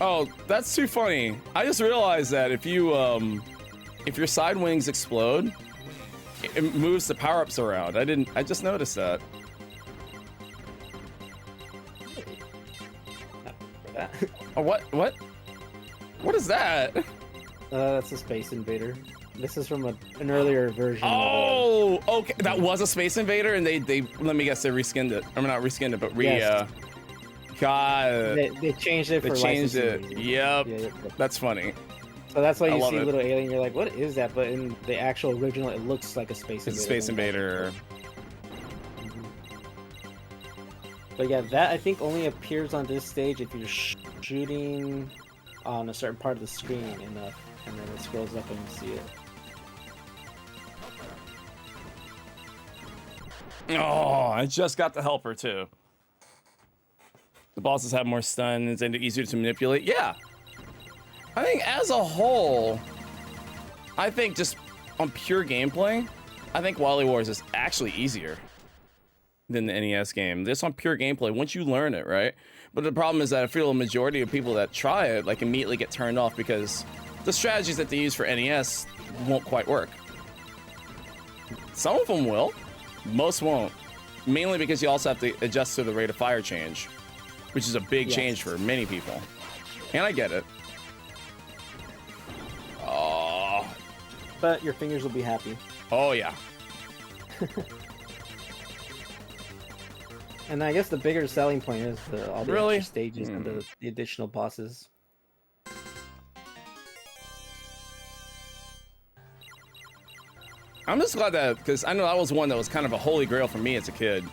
[SPEAKER 1] Oh, that's too funny. I just realized that if your side wings explode, it moves the power-ups around. I just noticed that. Oh, what? What is that?
[SPEAKER 2] That's a Space Invader. This is from an earlier version.
[SPEAKER 1] Oh, okay. That was a Space Invader, and they let me guess, they reskinned it. I mean, not reskinned it, but God.
[SPEAKER 2] They changed it for licensing reasons.
[SPEAKER 1] Yep. Yeah. That's funny.
[SPEAKER 2] So that's why you see a little alien, you're like, what is that? But in the actual original, it looks like a Space Invader.
[SPEAKER 1] It's a Space Invader.
[SPEAKER 2] But yeah, that I think only appears on this stage if you're shooting on a certain part of the screen enough, and then it scrolls up and you see it.
[SPEAKER 1] Oh, I just got the helper too. The bosses have more stuns and they're easier to manipulate. Yeah. I think as a whole, I think just on pure gameplay, I think Wily Wars is actually easier than the NES game. Just on pure gameplay, once you learn it, right? But the problem is that I feel a majority of people that try it like immediately get turned off because the strategies that they use for NES won't quite work. Some of them will, most won't. Mainly because you also have to adjust to the rate of fire change, which is a big change for many people. And I get it. Oh.
[SPEAKER 2] But your fingers will be happy.
[SPEAKER 1] Oh, yeah.
[SPEAKER 2] And I guess the bigger selling point is all the extra stages and the additional bosses.
[SPEAKER 1] I'm just glad that, because I know that was one that was kind of a holy grail for me as a kid.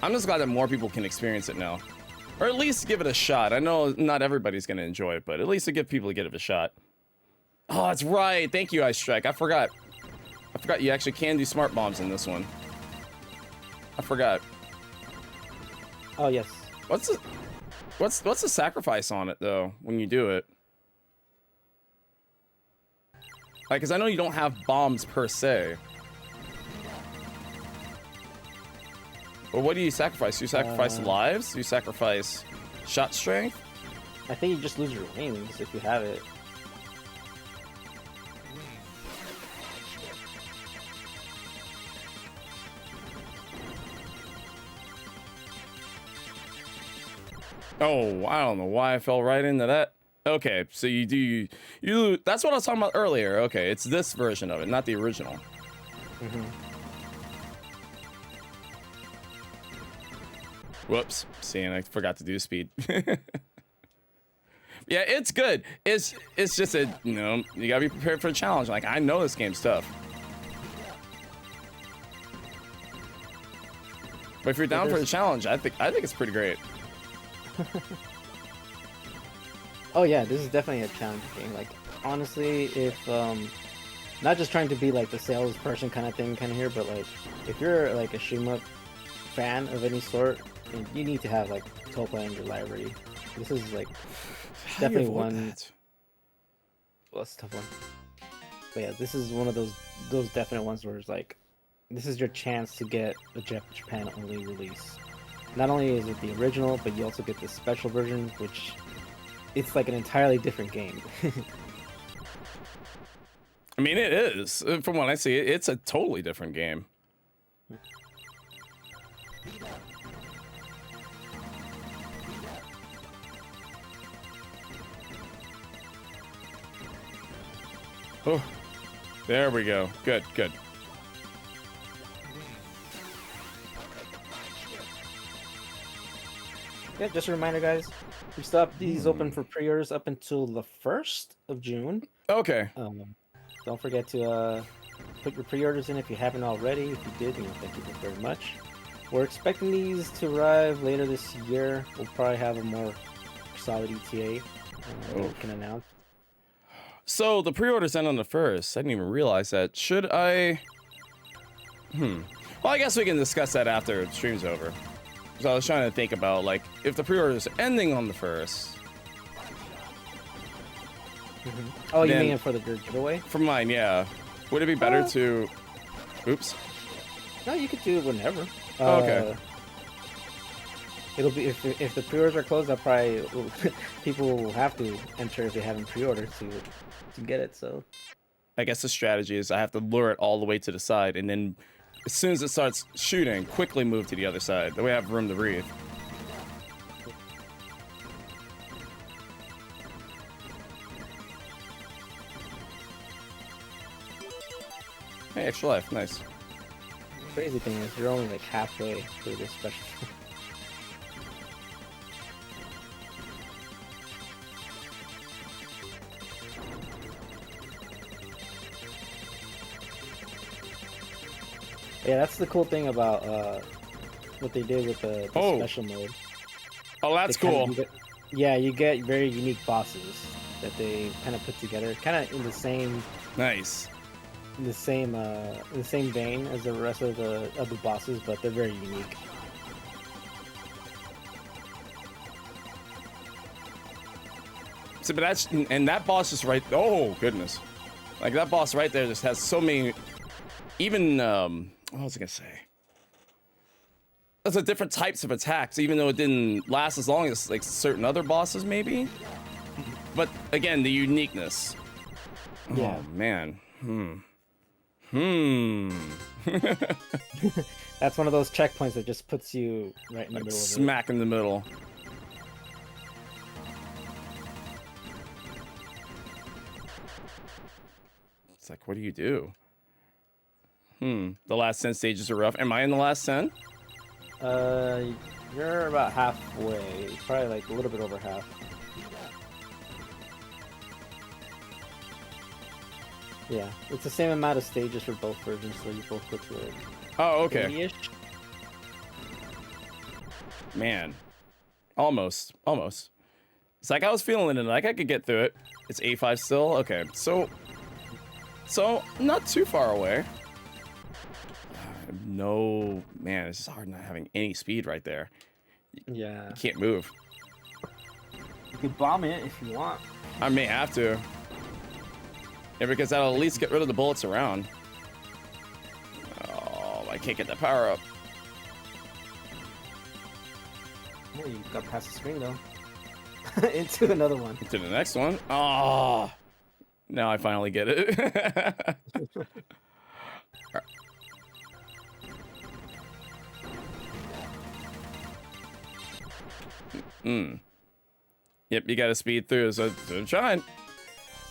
[SPEAKER 1] I'm just glad that more people can experience it now. Or at least give it a shot. I know not everybody's going to enjoy it, but at least to give people a shot. Oh, that's right. Thank you, Ice Strike. I forgot you actually can do smart bombs in this one. I forgot.
[SPEAKER 2] Oh, yes.
[SPEAKER 1] What's the sacrifice on it, though, when you do it? Like, because I know you don't have bombs per se. But what do you sacrifice? You sacrifice lives? You sacrifice shot strength?
[SPEAKER 2] I think you just lose your wings if you have it.
[SPEAKER 1] Oh, I don't know why I fell right into that. Okay, so you that's what I was talking about earlier. Okay, it's this version of it, not the original.
[SPEAKER 2] Mm-hmm.
[SPEAKER 1] Whoops. See, and I forgot to do speed. Yeah, it's good. It's just a, you know, you gotta be prepared for a challenge. Like, I know this game's tough. But if you're down for the challenge, I think it's pretty great.
[SPEAKER 2] Oh yeah, this is definitely a challenging game. Like, honestly, if not just trying to be like the salesperson kind of thing here, but like if you're like a Shmup fan of any sort, you need to have like Toaplan in your library. This is like definitely one. Well, it's a tough one. But yeah, this is one of those definite ones where it's like, this is your chance to get a Japan only release. Not only is it the original, but you also get the special version, which it's like an entirely different game.
[SPEAKER 1] I mean, it is. From what I see, it's a totally different game. Oh, there we go. Good, good.
[SPEAKER 2] Yeah, just a reminder, guys. We still have these open for pre-orders up until the 1st of June.
[SPEAKER 1] Okay.
[SPEAKER 2] Don't forget to put your pre-orders in if you haven't already. If you did, thank you very much. We're expecting these to arrive later this year. We'll probably have a more solid ETA that we can announce.
[SPEAKER 1] So the pre-orders end on the 1st. I didn't even realize that. Should I? Well, I guess we can discuss that after the stream's over. So I was trying to think about, like, if the pre-orders are ending on the 1st.
[SPEAKER 2] Oh, you mean it for the giveaway?
[SPEAKER 1] For mine, yeah. Would it be better to? Oops.
[SPEAKER 2] No, you could do it whenever.
[SPEAKER 1] Okay.
[SPEAKER 2] It'll be if the pre-orders are closed, I'll probably people will have to enter if they haven't pre-ordered to get it. So
[SPEAKER 1] I guess the strategy is I have to lure it all the way to the side, and then as soon as it starts shooting, quickly move to the other side. That way I have room to breathe. Hey, extra life, nice.
[SPEAKER 2] Crazy thing is, you're only like halfway through this special. Yeah, that's the cool thing about what they did with the special mode.
[SPEAKER 1] Oh, that's cool.
[SPEAKER 2] You get very unique bosses that they kind of put together, kind of in the same.
[SPEAKER 1] Nice.
[SPEAKER 2] In the same vein as the rest of the bosses, but they're very unique.
[SPEAKER 1] So, but that boss is right. Oh goodness, like that boss right there just has so many. Even what was I gonna say? There's a different types of attacks, even though it didn't last as long as like certain other bosses, maybe. But again, the uniqueness.
[SPEAKER 2] Yeah.
[SPEAKER 1] Oh man.
[SPEAKER 2] That's one of those checkpoints that just puts you right in the middle of it.
[SPEAKER 1] Smack in the middle. It's like, what do you do? The last 10 stages are rough. Am I in the last 10?
[SPEAKER 2] You're about halfway. Probably like a little bit over half. Yeah, it's the same amount of stages for both versions, so you both go through it.
[SPEAKER 1] Oh, okay.
[SPEAKER 2] 80-ish.
[SPEAKER 1] Man, almost. It's like I was feeling it, like I could get through it. It's A5 still. Okay, so not too far away. No, man, it's just hard not having any speed right there.
[SPEAKER 2] Yeah.
[SPEAKER 1] You can't move.
[SPEAKER 2] You could bomb it if you want.
[SPEAKER 1] I may have to. Yeah, because that'll at least get rid of the bullets around. Oh, I can't get that power up.
[SPEAKER 2] Oh, you got past the screen though. Into another one.
[SPEAKER 1] To the next one. Oh, now I finally get it. Yep, you got to speed through. So I'm trying.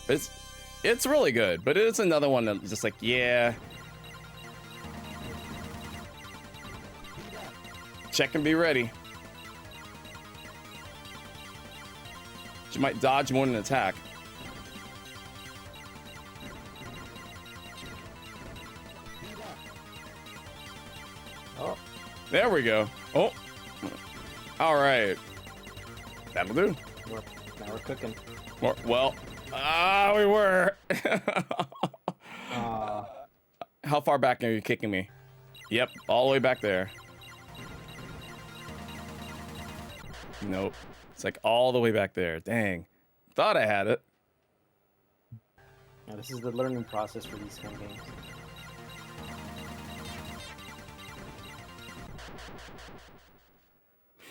[SPEAKER 1] It's really good, but it's another one that's just like, yeah. Check and be ready. You might dodge more than attack.
[SPEAKER 2] Oh,
[SPEAKER 1] there we go. Oh, all right. That'll do.
[SPEAKER 2] now we're cooking.
[SPEAKER 1] Well, we were.
[SPEAKER 2] Uh,
[SPEAKER 1] How far back are you kicking me? Yep, all the way back there. Nope. It's like all the way back there. Dang. Thought I had it.
[SPEAKER 2] yeah, this is the learning process for these kind of games.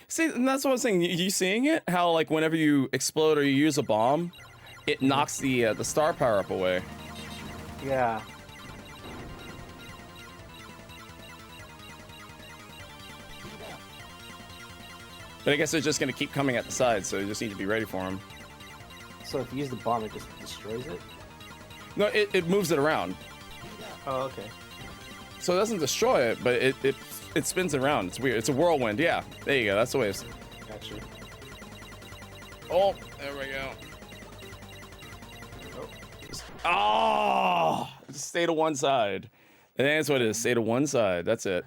[SPEAKER 1] See, and that's what I was saying. You seeing it? How like whenever you explode or you use a bomb, it knocks the star power up away.
[SPEAKER 2] Yeah.
[SPEAKER 1] But I guess they're just gonna keep coming at the side, so you just need to be ready for them.
[SPEAKER 2] So if you use the bomb, it just destroys it?
[SPEAKER 1] No, it moves it around.
[SPEAKER 2] Oh, okay.
[SPEAKER 1] So it doesn't destroy it, but it spins it around. It's weird. It's a whirlwind. Yeah, there you go. That's the way it's...
[SPEAKER 2] Gotcha.
[SPEAKER 1] Oh, there we go. Just stay to one side. And that's what it is. Stay to one side. That's it.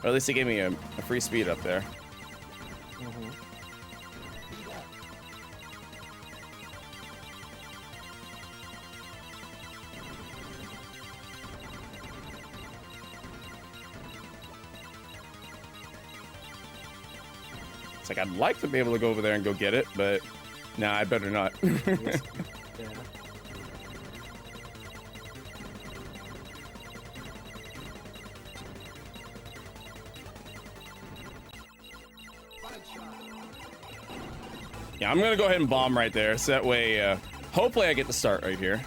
[SPEAKER 1] Or at least they gave me a free speed up there.
[SPEAKER 2] Mm-hmm.
[SPEAKER 1] It's like I'd like to be able to go over there and go get it, but nah, I better not.
[SPEAKER 2] Yeah.
[SPEAKER 1] Yeah, I'm gonna go ahead and bomb right there, so that way, hopefully I get the start right here.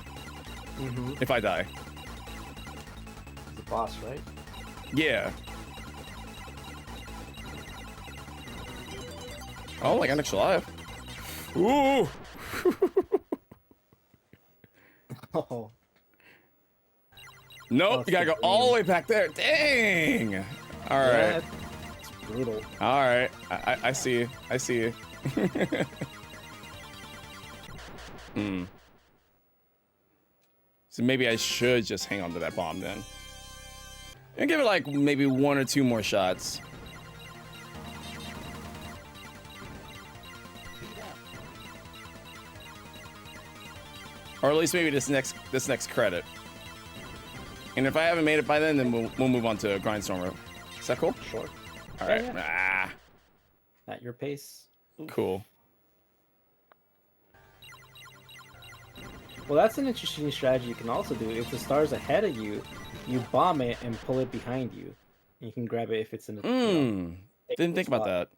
[SPEAKER 2] Mm-hmm.
[SPEAKER 1] If I die.
[SPEAKER 2] The boss, right?
[SPEAKER 1] Yeah. Oh, I got an extra life. Ooh!
[SPEAKER 2] Oh.
[SPEAKER 1] Nope, you gotta go all the way back there. Dang! Alright.
[SPEAKER 2] Yeah, it's brutal.
[SPEAKER 1] Alright. I see you. I see you. So maybe I should just hang on to that bomb then. And give it like maybe 1 or 2 more shots. Or at least maybe this next credit. And if I haven't made it by then we'll move on to Grindstormer. Is that cool?
[SPEAKER 2] Sure.
[SPEAKER 1] All right.
[SPEAKER 2] Yeah. At your pace. Oof.
[SPEAKER 1] Cool.
[SPEAKER 2] Well, that's an interesting strategy you can also do. If the star's ahead of you, you bomb it and pull it behind you. You can grab it if it's in the.
[SPEAKER 1] Didn't think about that.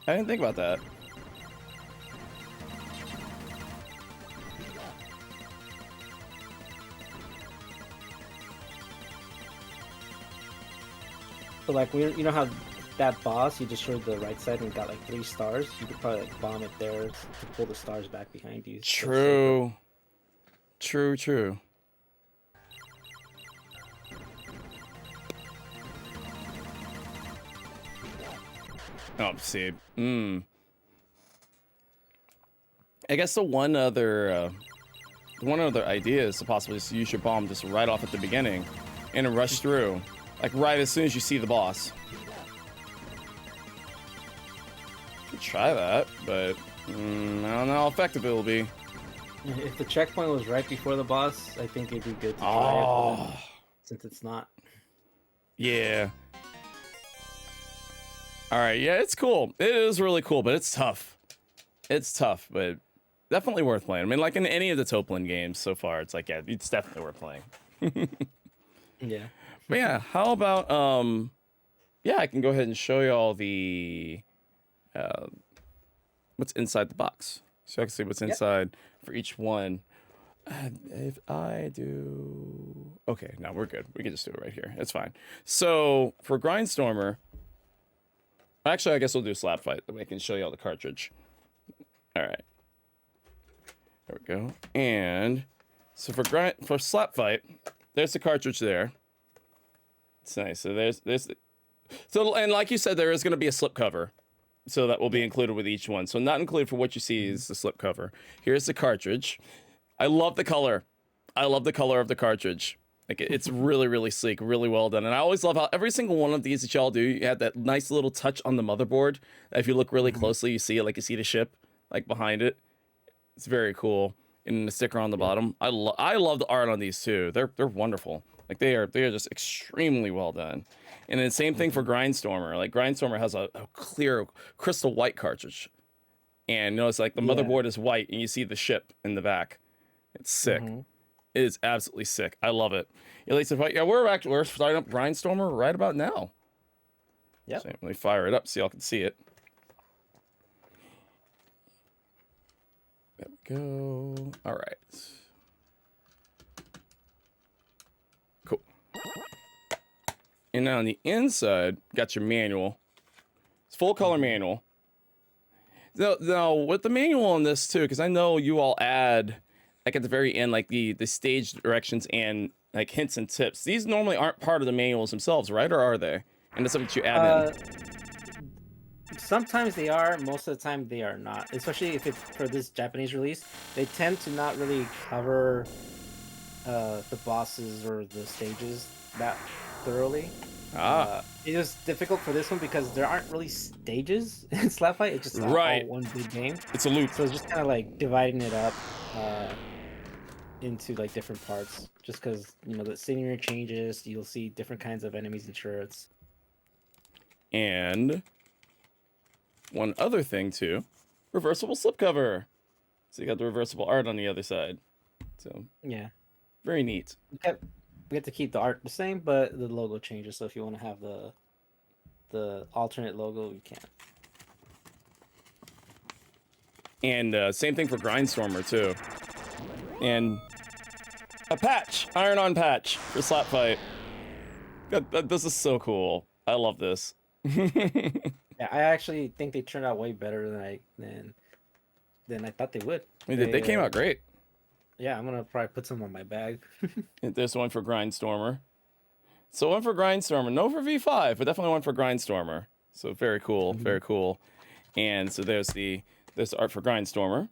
[SPEAKER 1] I didn't think about that.
[SPEAKER 2] So like you know how that boss you destroyed the right side and got like 3 stars? You could probably like bomb it there to pull the stars back behind you.
[SPEAKER 1] True. True. Oh, see. I guess the one other idea is to possibly just use your bomb just right off at the beginning and rush through, like right as soon as you see the boss. Could try that, but I don't know how effective it will be.
[SPEAKER 2] If the checkpoint was right before the boss, I think it'd be good to try it. But since it's not.
[SPEAKER 1] Yeah. All right. Yeah, it's cool. It is really cool, but it's tough. It's tough, but definitely worth playing. I mean, like in any of the Toaplan games so far, it's like, yeah, it's definitely worth playing.
[SPEAKER 2] Yeah.
[SPEAKER 1] But yeah, how about yeah, I can go ahead and show you all the what's inside the box, so I can see what's inside for each one. If I do, okay, no, we're good. We can just do it right here. It's fine. So for Grindstormer, actually, I guess we'll do Slap Fight. That way I can show you all the cartridge. All right, there we go. And so for Slap Fight, there's the cartridge there. It's nice. So there's so, and like you said, there is going to be a slip cover. So that will be included with each one. So not included for what you see is the slip cover. Here's the cartridge. I love the color. I love the color of the cartridge. Like it's really, really sleek, really well done. And I always love how every single one of these that y'all do, you have that nice little touch on the motherboard. If you look really closely, you see it, like you see the ship like behind it. It's very cool. And the sticker on the bottom. I love the art on these too. They're wonderful. Like they are just extremely well done. And then same thing for Grindstormer. Like Grindstormer has a clear crystal white cartridge. And notice like the motherboard is white and you see the ship in the back. It's sick. It is absolutely sick. I love it. At least if we're starting up Grindstormer right about now.
[SPEAKER 2] Yeah.
[SPEAKER 1] So let me fire it up so y'all can see it. There we go. All right. Cool. And now on the inside, got your manual. It's full color manual. Now with the manual on this too, because I know you all add like at the very end, like the stage directions and like hints and tips. These normally aren't part of the manuals themselves, right? Or are they? And that's something you add in.
[SPEAKER 2] Sometimes they are. Most of the time they are not. Especially if it's for this Japanese release, they tend to not really cover the bosses or the stages that thoroughly. It was difficult for this one because there aren't really stages in Slap Fight. It's just all one big game.
[SPEAKER 1] It's a loop.
[SPEAKER 2] So it's just kind of like dividing it up into like different parts. Just because the scenery changes, you'll see different kinds of enemies and turrets.
[SPEAKER 1] And one other thing too, reversible slipcover. So you got the reversible art on the other side. So
[SPEAKER 2] yeah,
[SPEAKER 1] very neat.
[SPEAKER 2] We have to keep the art the same, but the logo changes. So if you want to have the alternate logo, you can.
[SPEAKER 1] And same thing for Grindstormer too. And a patch, iron-on patch for Slap Fight. This is so cool. I love this.
[SPEAKER 2] Yeah, I actually think they turned out way better than I thought they would.
[SPEAKER 1] They came out great.
[SPEAKER 2] Yeah, I'm gonna probably put some on my bag.
[SPEAKER 1] There's one for Grindstormer. So one for Grindstormer, no for V5, but definitely one for Grindstormer. So very cool, very cool. And so there's the art for Grindstormer.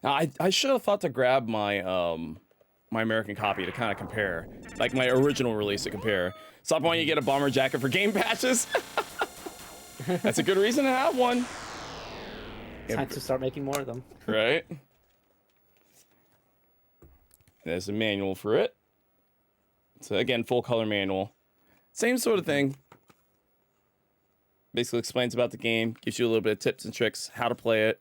[SPEAKER 1] Now I should have thought to grab my my American copy to kind of compare, like my original release to compare. Stop when you get a bomber jacket for game patches. That's a good reason to have one.
[SPEAKER 2] Time to start making more of them.
[SPEAKER 1] Right. There's a manual for it. So again, full color manual. Same sort of thing. Basically explains about the game, gives you a little bit of tips and tricks, how to play it.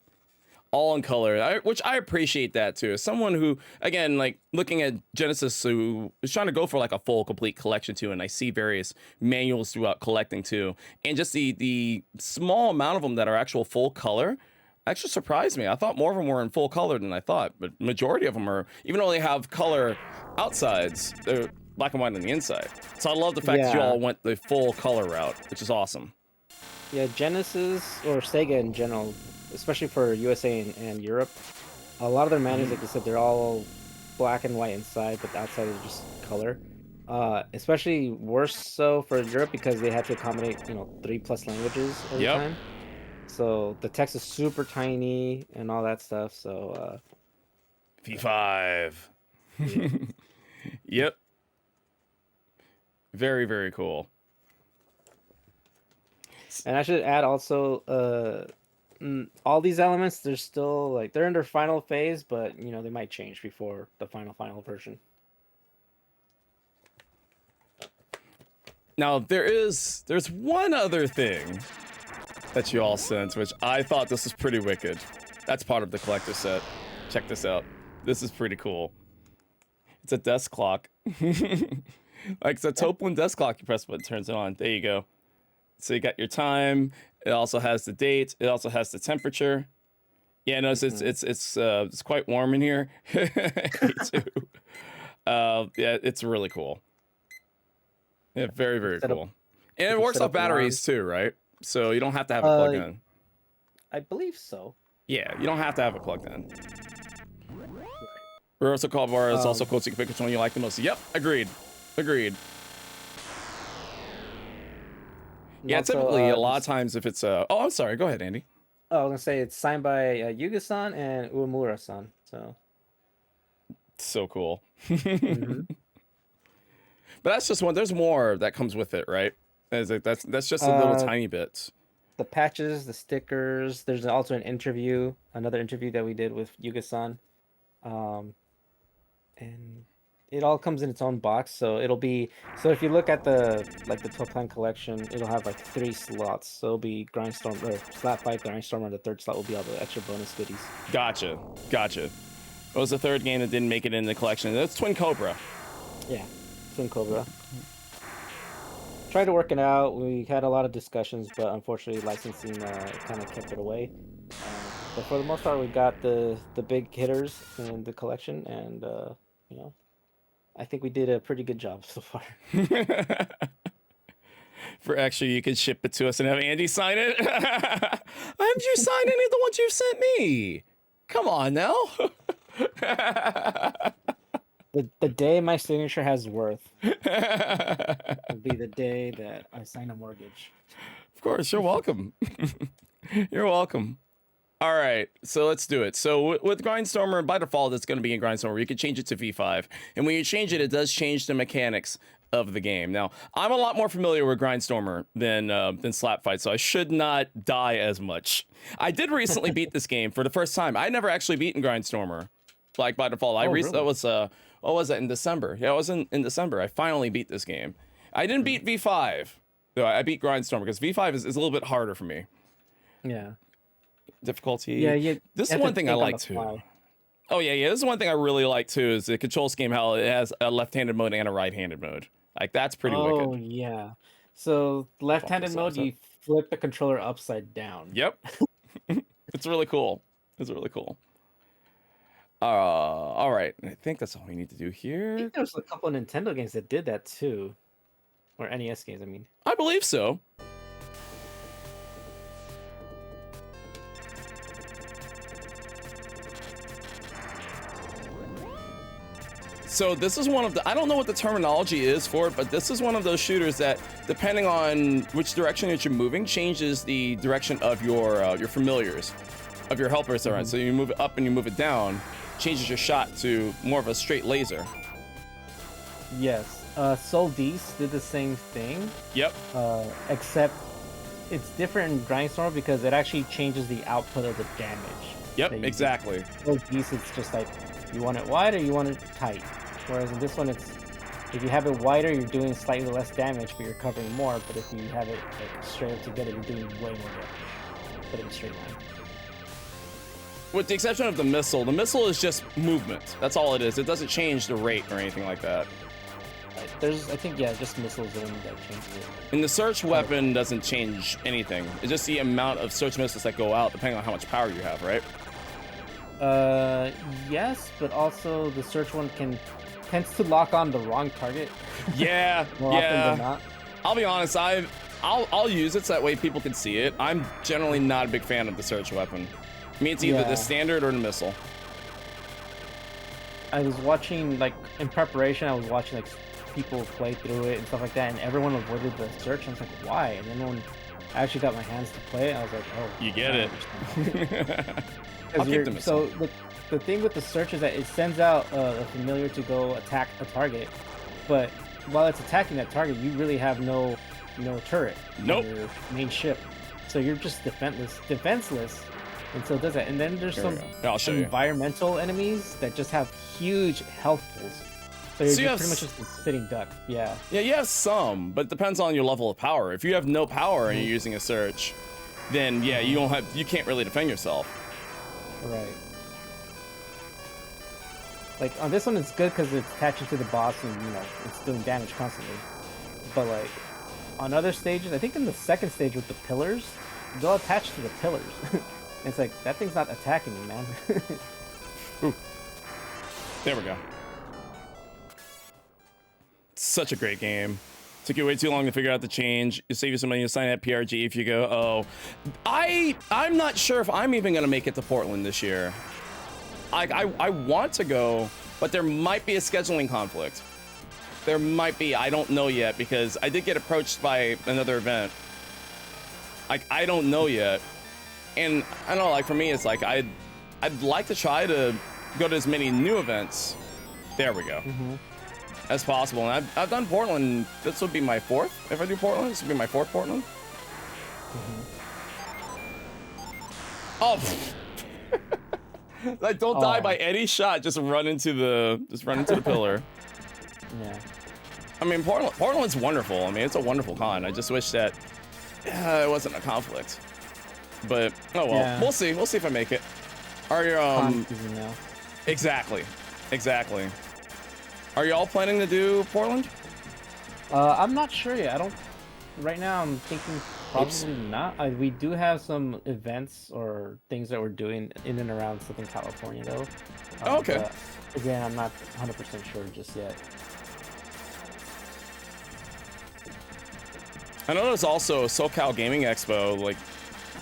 [SPEAKER 1] All in color, which I appreciate that too. As someone who, again, like looking at Genesis, who is trying to go for like a full, complete collection too, and I see various manuals throughout collecting too, and just the small amount of them that are actual full color actually surprised me. I thought more of them were in full color than I thought, but majority of them are, even though they have color outsides, they're black and white on the inside. So I love the fact that you all went the full color route, which is awesome.
[SPEAKER 2] Yeah, Genesis or Sega in general, especially for USA and Europe, a lot of their manuals, like I said, they're all black and white inside, but the outside is just color. Especially worse so for Europe because they had to accommodate 3+ languages every time. So the text is super tiny and all that stuff. So
[SPEAKER 1] V5.
[SPEAKER 2] Yeah.
[SPEAKER 1] Yep. Very, very cool.
[SPEAKER 2] And I should add also, all these elements, they're still like they're in their final phase, but they might change before the final version.
[SPEAKER 1] Now there's one other thing that you all sent, which I thought this was pretty wicked. That's part of the collector set. Check this out. This is pretty cool. It's a desk clock. Like it's a Toaplan desk clock. You press button, turns it on. There you go. So you got your time. It also has the date. It also has the temperature. Yeah, notice it's quite warm in here. Me too. Yeah, it's really cool. Yeah, very, very cool. And it works off batteries too, right? So you don't have to have it plugged in.
[SPEAKER 2] I believe so.
[SPEAKER 1] Yeah, you don't have to have it plugged in. Reversal call bar is also cool, so you can pick which one you like the most. Yep, agreed. Agreed. Yeah,
[SPEAKER 2] Also,
[SPEAKER 1] typically a lot of times if it's oh, I'm sorry. Go ahead, Andy.
[SPEAKER 2] Oh, I was gonna say it's signed by Yuga-san and Uemura-san.
[SPEAKER 1] So cool.
[SPEAKER 2] Mhm.
[SPEAKER 1] But that's just one. There's more that comes with it, right? That's just a little tiny bit.
[SPEAKER 2] The patches, the stickers. There's also another interview that we did with Yuga-san, and it all comes in its own box. So it'll be if you look at the Toaplan collection, it'll have like 3 slots. So it'll be Grindstorm or Slap Fight, Grindstorm, and the third slot will be all the extra bonus goodies.
[SPEAKER 1] Gotcha. What was the third game that didn't make it in the collection? That's Twin Cobra.
[SPEAKER 2] Yeah, Twin Cobra. Tried to work it out. We had a lot of discussions, but unfortunately licensing kind of kept it away. But for the most part, we got the big hitters in the collection, and I think we did a pretty good job so far.
[SPEAKER 1] For extra, you could ship it to us and have Andy sign it. Haven't you signed any of the ones you've sent me? Come on now.
[SPEAKER 2] The day my signature has worth will be the day that I sign a mortgage.
[SPEAKER 1] Of course, you're welcome. You're welcome. All right, so let's do it. So with Grindstormer, by default, it's going to be in Grindstormer. You can change it to V5. And when you change it, it does change the mechanics of the game. Now, I'm a lot more familiar with Grindstormer than Slap Fight, so I should not die as much. I did recently beat this game for the first time. I never actually beaten Grindstormer, like, by default.
[SPEAKER 2] Really?
[SPEAKER 1] That was, what was that, in December? Yeah, it was in December. I finally beat this game. I didn't beat V5, though. I beat Grindstormer, because V5 is a little bit harder for me.
[SPEAKER 2] Yeah.
[SPEAKER 1] Difficulty.
[SPEAKER 2] Yeah.
[SPEAKER 1] This is one thing I like too. Oh yeah. This is one thing I really like too is the control scheme, how it has a left-handed mode and a right-handed mode. Like that's pretty wicked.
[SPEAKER 2] Oh yeah. So left-handed mode, you flip the controller upside down.
[SPEAKER 1] Yep. It's really cool. All right. I think that's all we need to do here.
[SPEAKER 2] I think there was a couple of Nintendo games that did that too, or NES games. I mean.
[SPEAKER 1] I believe so. So this is one of the, I don't know what the terminology is for it, but this is one of those shooters that, depending on which direction that you're moving, changes the direction of your familiars, of your helpers around. So you move it up and you move it down, changes your shot to more of a straight laser.
[SPEAKER 2] Yes. Soul Dees did the same thing.
[SPEAKER 1] Yep.
[SPEAKER 2] Except it's different in Grindstorm because it actually changes the output of the damage.
[SPEAKER 1] Yep, exactly.
[SPEAKER 2] Soul Dees, it's just like, you want it wide or you want it tight. Whereas in this one, it's if you have it wider, you're doing slightly less damage, but you're covering more. But if you have it like straight up together, you're doing way more damage, but in a straight line.
[SPEAKER 1] With the exception of the missile is just movement. That's all it is. It doesn't change the rate or anything like that.
[SPEAKER 2] There's, I think, yeah, just missiles in that changes it.
[SPEAKER 1] And the search weapon doesn't change anything. It's just the amount of search missiles that go out, depending on how much power you have, right?
[SPEAKER 2] Yes, but also the search one tends to lock on the wrong target.
[SPEAKER 1] Yeah,
[SPEAKER 2] more often than not.
[SPEAKER 1] I'll be honest, I'll use it so that way people can see it. I'm generally not a big fan of the search weapon. I mean, it's either the standard or the missile.
[SPEAKER 2] I was watching, like, in preparation, I was watching, like, people play through it and stuff like that, and everyone avoided the search. I was like, why? And then when I actually got my hands to play it, I was like, oh.
[SPEAKER 1] You get it.
[SPEAKER 2] I'll keep the missile. So the thing with the search is that it sends out a familiar to go attack a target, but while it's attacking that target, you really have no turret on your main ship, so you're just defenseless until it does that. And then there's some environmental enemies that just have huge health pools, so you're pretty much just a sitting duck. Yeah,
[SPEAKER 1] you have some, but it depends on your level of power. If you have no power and you're using a search, then you can't really defend yourself.
[SPEAKER 2] Right. Like on this one, it's good because it's attaching to the boss and it's doing damage constantly. But like on other stages, I think in the second stage with the pillars, they'll attach to the pillars. It's like that thing's not attacking me, man.
[SPEAKER 1] Ooh. There we go. Such a great game. Took you way too long to figure out the change. You save you some money to sign at PRG if you go. Oh, I'm not sure if I'm even gonna make it to Portland this year. I want to go, but there might be a scheduling conflict. There might be. I don't know yet because I did get approached by another event. Like I don't know yet, and I don't know. Like for me, it's like I'd like to try to go to as many new events. There we go. As possible. And I've done Portland. This would be my fourth. If I do Portland, this would be my fourth Portland. Oh. Like don't die by any shot. Just run into the pillar.
[SPEAKER 2] Yeah.
[SPEAKER 1] I mean, Portland's wonderful. I mean, it's a wonderful con. I just wish that it wasn't a conflict. But oh well,
[SPEAKER 2] Yeah.
[SPEAKER 1] we'll see. We'll see if I make it. Are you
[SPEAKER 2] Now.
[SPEAKER 1] Exactly. Are y'all planning to do Portland?
[SPEAKER 2] I'm not sure yet. I don't. Right now, I'm thinking probably not. We do have some events or things that we're doing in and around Southern California, though.
[SPEAKER 1] Okay.
[SPEAKER 2] But again, I'm not 100% sure just yet.
[SPEAKER 1] I know there's also SoCal Gaming Expo like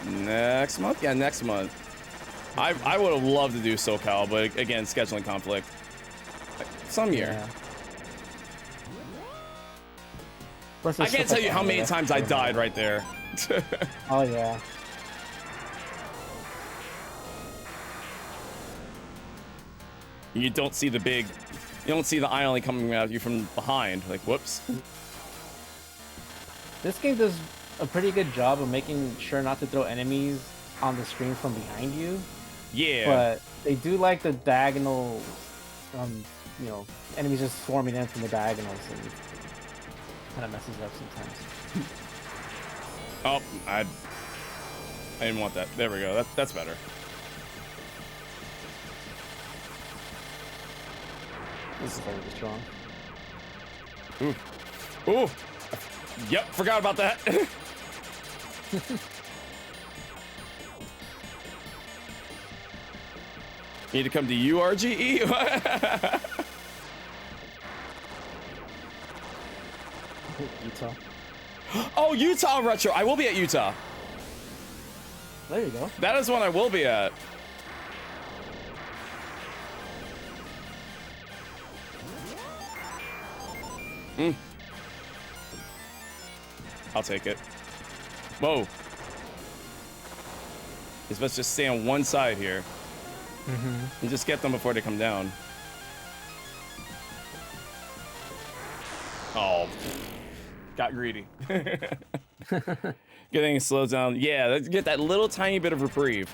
[SPEAKER 1] next month. Yeah, next month. I would have loved to do SoCal, but again, scheduling conflict. Some year.
[SPEAKER 2] Yeah. Plus
[SPEAKER 1] I
[SPEAKER 2] there's
[SPEAKER 1] can't
[SPEAKER 2] stuff
[SPEAKER 1] tell you
[SPEAKER 2] like
[SPEAKER 1] how many
[SPEAKER 2] anime.
[SPEAKER 1] times I died right there.
[SPEAKER 2] Oh yeah.
[SPEAKER 1] You don't see the island coming at you from behind. Like, whoops.
[SPEAKER 2] This game does a pretty good job of making sure not to throw enemies on the screen from behind you.
[SPEAKER 1] Yeah.
[SPEAKER 2] But they do like the diagonal, enemies just swarming in from the diagonals and kind of messes it up sometimes.
[SPEAKER 1] Oh, I didn't want that. There we go. That's better.
[SPEAKER 2] This is already strong.
[SPEAKER 1] Ooh. Yep, forgot about that. Need to come to URGE?
[SPEAKER 2] Utah.
[SPEAKER 1] Oh, Utah Retro. I will be at Utah.
[SPEAKER 2] There you go.
[SPEAKER 1] That is one I will be at. I'll take it. Whoa. He's supposed to just stay on one side here. And just get them before they come down. Oh. Got greedy. Good thing it slows down. Yeah, let's get that little tiny bit of reprieve.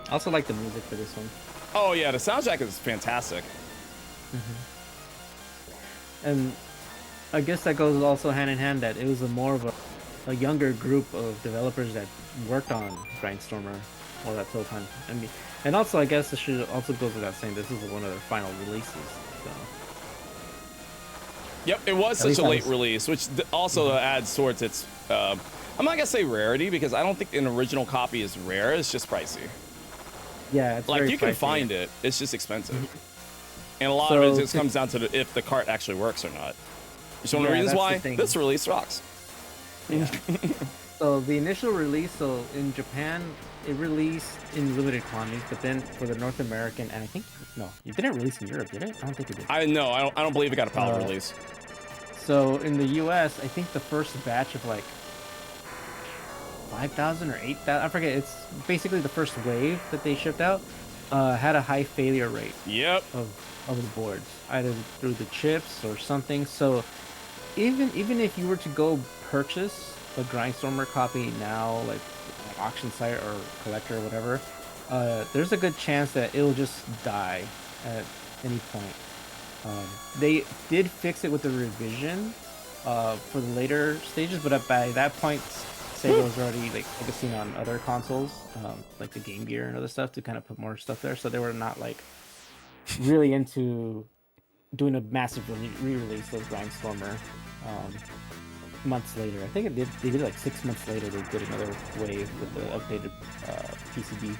[SPEAKER 2] I also like the music for this one.
[SPEAKER 1] Oh yeah, the soundtrack is fantastic.
[SPEAKER 2] And I guess that goes also hand in hand that it was more of a younger group of developers that worked on Grindstormer or that Toaplan. I mean, and also I guess it should also go without saying this is one of their final releases. So.
[SPEAKER 1] Yep, it was such a late release, which also adds towards its. I'm not gonna say rarity because I don't think an original copy is rare. It's just pricey.
[SPEAKER 2] Yeah, it's
[SPEAKER 1] Like
[SPEAKER 2] very
[SPEAKER 1] you can
[SPEAKER 2] pricey.
[SPEAKER 1] find it, it's just expensive, and a lot of it just comes down to if the cart actually works or not. It's one of the reasons why this release rocks.
[SPEAKER 2] Yeah. So the initial release, so in Japan, it released in limited quantities, but then for the North American, and I think no, it didn't release in Europe, did it? I don't think it did.
[SPEAKER 1] I don't believe it got a pallet release.
[SPEAKER 2] So in the U.S., I think the first batch of like 5,000 or 8,000, I forget. It's basically the first wave that they shipped out had a high failure rate.
[SPEAKER 1] Yep.
[SPEAKER 2] Of the boards, either through the chips or something. So even if you were to go purchase a Grindstormer copy now, like an auction site or collector or whatever, there's a good chance that it'll just die at any point. They did fix it with the revision for the later stages, but by that point, Sega was already like focusing on other consoles, like the Game Gear and other stuff, to kind of put more stuff there. So they were not like really into doing a massive re-release of Grindstormer. Months later, I think they did like 6 months later. They did another wave with the updated PCB.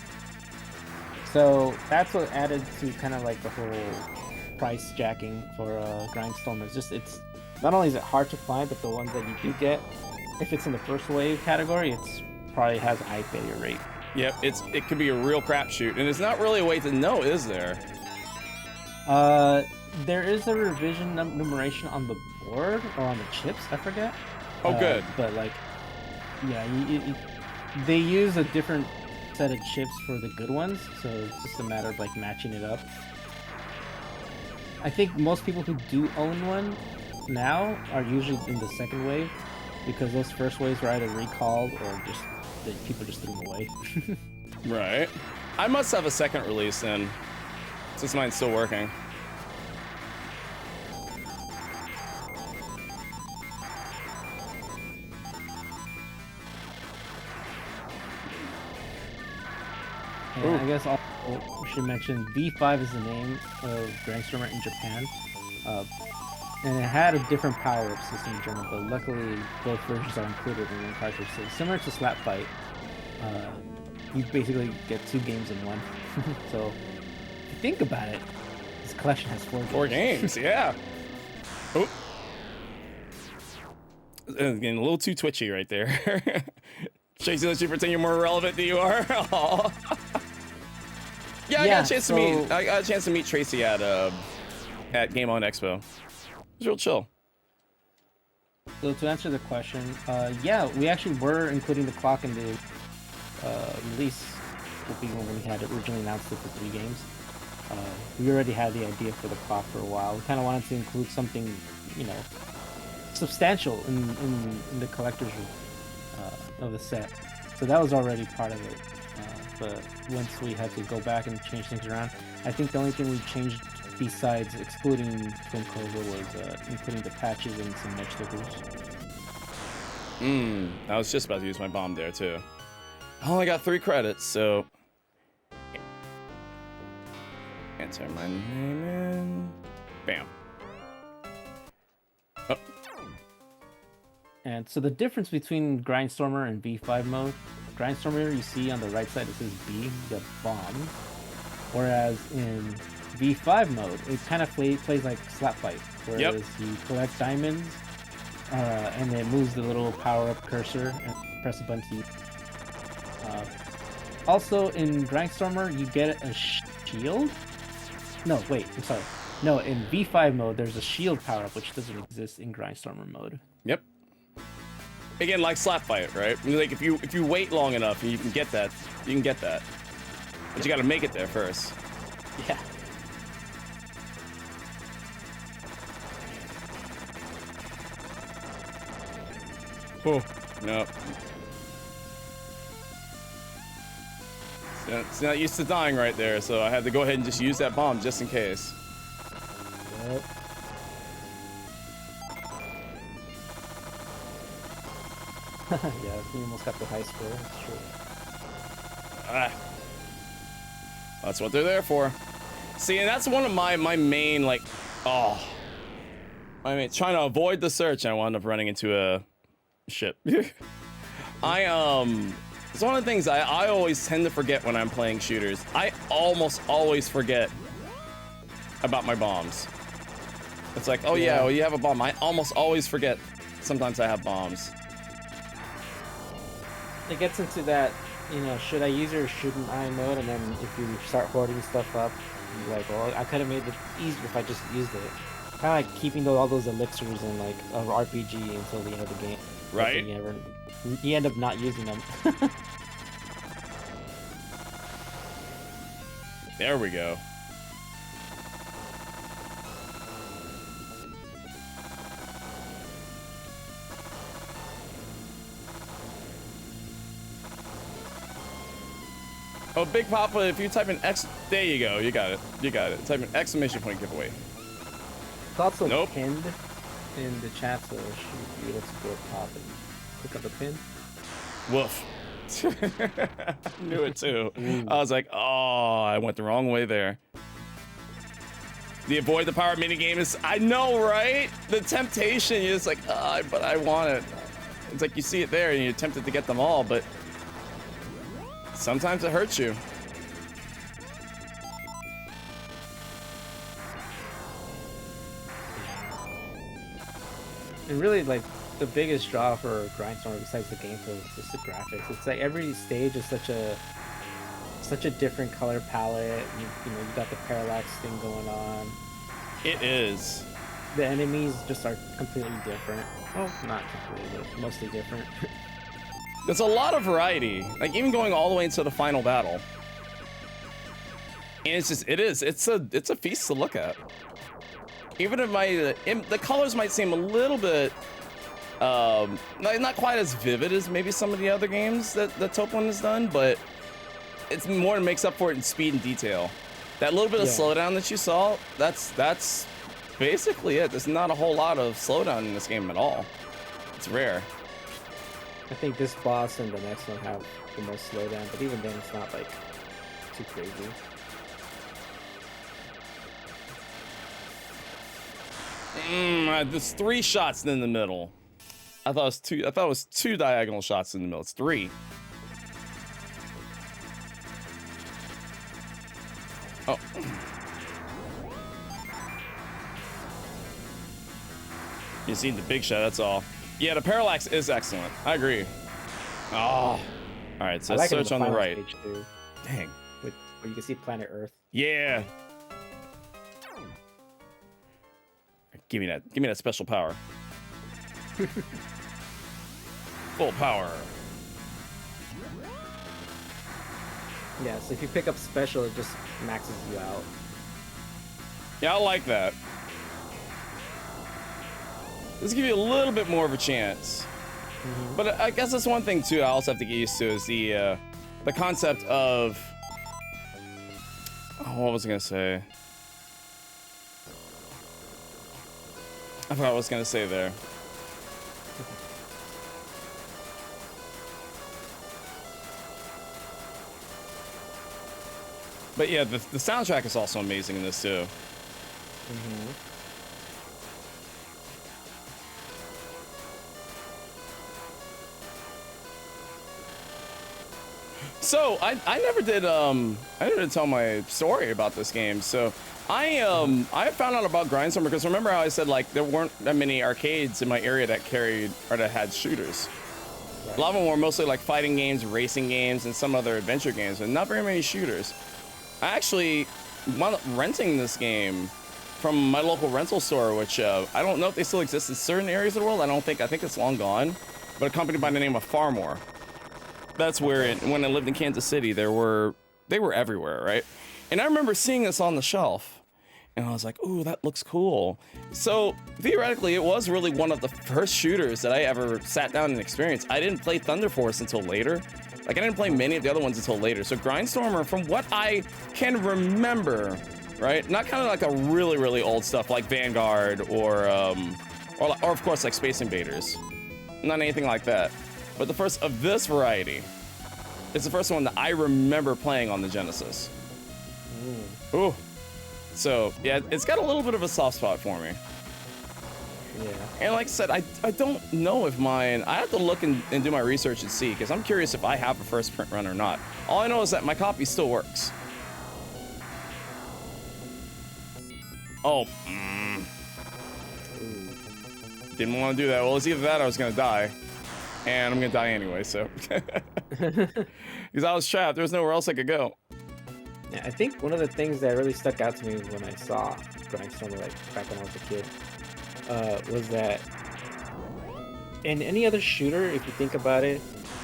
[SPEAKER 2] So that's what added to kind of like the whole price jacking for Grindstormer. It's not only is it hard to find, but the ones that you do get, if it's in the first wave category, it's probably has a high failure rate.
[SPEAKER 1] Yep, it could be a real crapshoot, and there's not really a way to know, is there?
[SPEAKER 2] There is a revision numeration on the board or on the chips. I forget.
[SPEAKER 1] Oh, good.
[SPEAKER 2] But like, yeah, they use a different set of chips for the good ones, so it's just a matter of like matching it up. I think most people who do own one now are usually in the second wave, because those first waves were either recalled or just people just threw them away.
[SPEAKER 1] Right. I must have a second release then, since mine's still working.
[SPEAKER 2] And I guess also we should mention V5 is the name of Grindstormer in Japan. And it had a different power-up system in German, but luckily both versions are included in one cartridge. So similar to Slap Fight, you basically get 2 games in one. So if you think about it, this collection has 4 games.
[SPEAKER 1] 4 games, yeah. Oh. Getting a little too twitchy right there. Tracy, let you pretend you're more relevant than you are. Yeah, I got a chance to meet Tracy at Game On Expo. It was real chill.
[SPEAKER 2] So to answer the question, yeah, we actually were including the clock in the release when we had originally announced it for 3 games. We already had the idea for the clock for a while. We kind of wanted to include something, substantial in the collector's of the set. So that was already part of it. But once we had to go back and change things around, I think the only thing we changed besides excluding Film Cobra was including the patches and some edge stickers.
[SPEAKER 1] I was just about to use my bomb there too. I only got 3 credits, so enter my name in. Bam. Oh.
[SPEAKER 2] And so the difference between Grindstormer and V5 mode, Grindstormer you see on the right side it says B, the bomb, whereas in V5 mode it kind of plays like Slap Fight, whereas you collect diamonds and it moves the little power-up cursor and press a button to also in Grindstormer you get a shield. No, wait, I'm sorry. No, in V5 mode there's a shield power-up which doesn't exist in Grindstormer mode.
[SPEAKER 1] Yep. Again, like Slap Fight, right? Like if you wait long enough, you can get that. You can get that, but you got to make it there first.
[SPEAKER 2] Yeah.
[SPEAKER 1] Oh no. It's not used to dying right there, so I had to go ahead and just use that bomb just in case.
[SPEAKER 2] Yep. Yeah, he almost got the high score. That's true.
[SPEAKER 1] That's what they're there for. See, and that's one of my main, like, trying to avoid the search, and I wound up running into a ship. It's one of the things I always tend to forget when I'm playing shooters. I almost always forget about my bombs. It's like, oh yeah, well, you have a bomb. I almost always forget sometimes I have bombs.
[SPEAKER 2] It gets into that, should I use it or shouldn't I mode, and then if you start hoarding stuff up, you're like, well, I could have made it easier if I just used it. Kind of like keeping all those elixirs in like a RPG until the end of the game.
[SPEAKER 1] Right.
[SPEAKER 2] You end up not using them.
[SPEAKER 1] There we go. Oh, Big Papa, if you type in X, there you go, you got it. You got it. Type in exclamation point giveaway.
[SPEAKER 2] It's also pinned. in the chat, so should be able to go pop and pick up the pin.
[SPEAKER 1] Woof. Knew it too.
[SPEAKER 2] Ooh.
[SPEAKER 1] I was like, oh, I went the wrong way there. The avoid the power minigame is, I know, right? The temptation, you're just like, but I want it. It's like you see it there and you're tempted to get them all, but sometimes it hurts you.
[SPEAKER 2] And really, like, the biggest draw for Grindstorm, besides the gameplay, is just the graphics. It's like every stage is such a different color palette. You know, you got the parallax thing going on.
[SPEAKER 1] It is.
[SPEAKER 2] The enemies just are completely different. Well, not completely, but mostly different.
[SPEAKER 1] There's a lot of variety, like even going all the way into the final battle. And it's just, it's a feast to look at. Even if the colors might seem a little bit, not quite as vivid as maybe some of the other games that Toaplan has done, but it's more makes up for it in speed and detail. That little bit of slowdown that you saw, that's basically it. There's not a whole lot of slowdown in this game at all. It's rare.
[SPEAKER 2] I think this boss and the next one have the most slowdown, but even then it's not like too crazy.
[SPEAKER 1] There's 3 shots in the middle. I thought it was 2 diagonal shots in the middle. It's 3. Oh. You see the big shot, that's all. Yeah, the parallax is excellent. I agree. Oh. All right, so
[SPEAKER 2] like
[SPEAKER 1] search on the right.
[SPEAKER 2] Too,
[SPEAKER 1] Dang.
[SPEAKER 2] where you can see planet Earth.
[SPEAKER 1] Yeah. Give me that special power. Full power.
[SPEAKER 2] Yeah, so if you pick up special, it just maxes you out.
[SPEAKER 1] Yeah, I like that. Let's give you a little bit more of a chance. But I guess that's one thing too I also have to get used to is the concept of, what was I gonna say? I forgot what I was gonna say there. But yeah, the soundtrack is also amazing in this too. So I never did tell my story about this game. So I found out about Grindstorm because remember how I said like there weren't that many arcades in my area that carried or that had shooters. A lot of them were mostly like fighting games, racing games, and some other adventure games, but not very many shooters. I actually wound up renting this game from my local rental store, which I don't know if they still exist in certain areas of the world. I think it's long gone, but a company by the name of Farmore. That's where when I lived in Kansas City, they were everywhere, right? And I remember seeing this on the shelf, and I was like, "Ooh, that looks cool." So theoretically, it was really one of the first shooters that I ever sat down and experienced. I didn't play Thunder Force until later. Like I didn't play many of the other ones until later. So Grindstormer, from what I can remember, right? Not kind of like a really, really old stuff like Vanguard or of course like Space Invaders. Not anything like that. But the first of this variety, it's the first one that I remember playing on the Genesis. Ooh. So, yeah, it's got a little bit of a soft spot for me.
[SPEAKER 2] Yeah.
[SPEAKER 1] And like I said, I don't know if mine... I have to look and do my research and see, because I'm curious if I have a first print run or not. All I know is that my copy still works. Oh. Didn't want to do that. Well, it's either that or I was going to die. And I'm going to die anyway, so... Because I was trapped. There was nowhere else I could go.
[SPEAKER 2] Yeah, I think one of the things that really stuck out to me when I saw Grindstormer, like back when I was a kid, was that in any other shooter, if you think about it,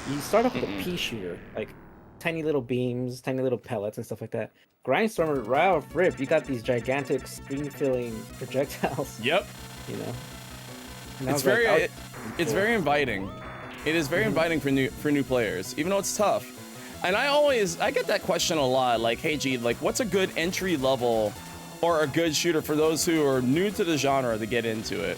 [SPEAKER 2] you start off with a pea shooter, like tiny little beams, tiny little pellets and stuff like that. Grindstormer, right off rip, you got these gigantic screen-filling projectiles.
[SPEAKER 1] Yep.
[SPEAKER 2] You know,
[SPEAKER 1] it's very, it's very inviting. It is very inviting for new players, even though it's tough. And I get that question a lot, like, hey, G, like, what's a good entry level or a good shooter for those who are new to the genre to get into it?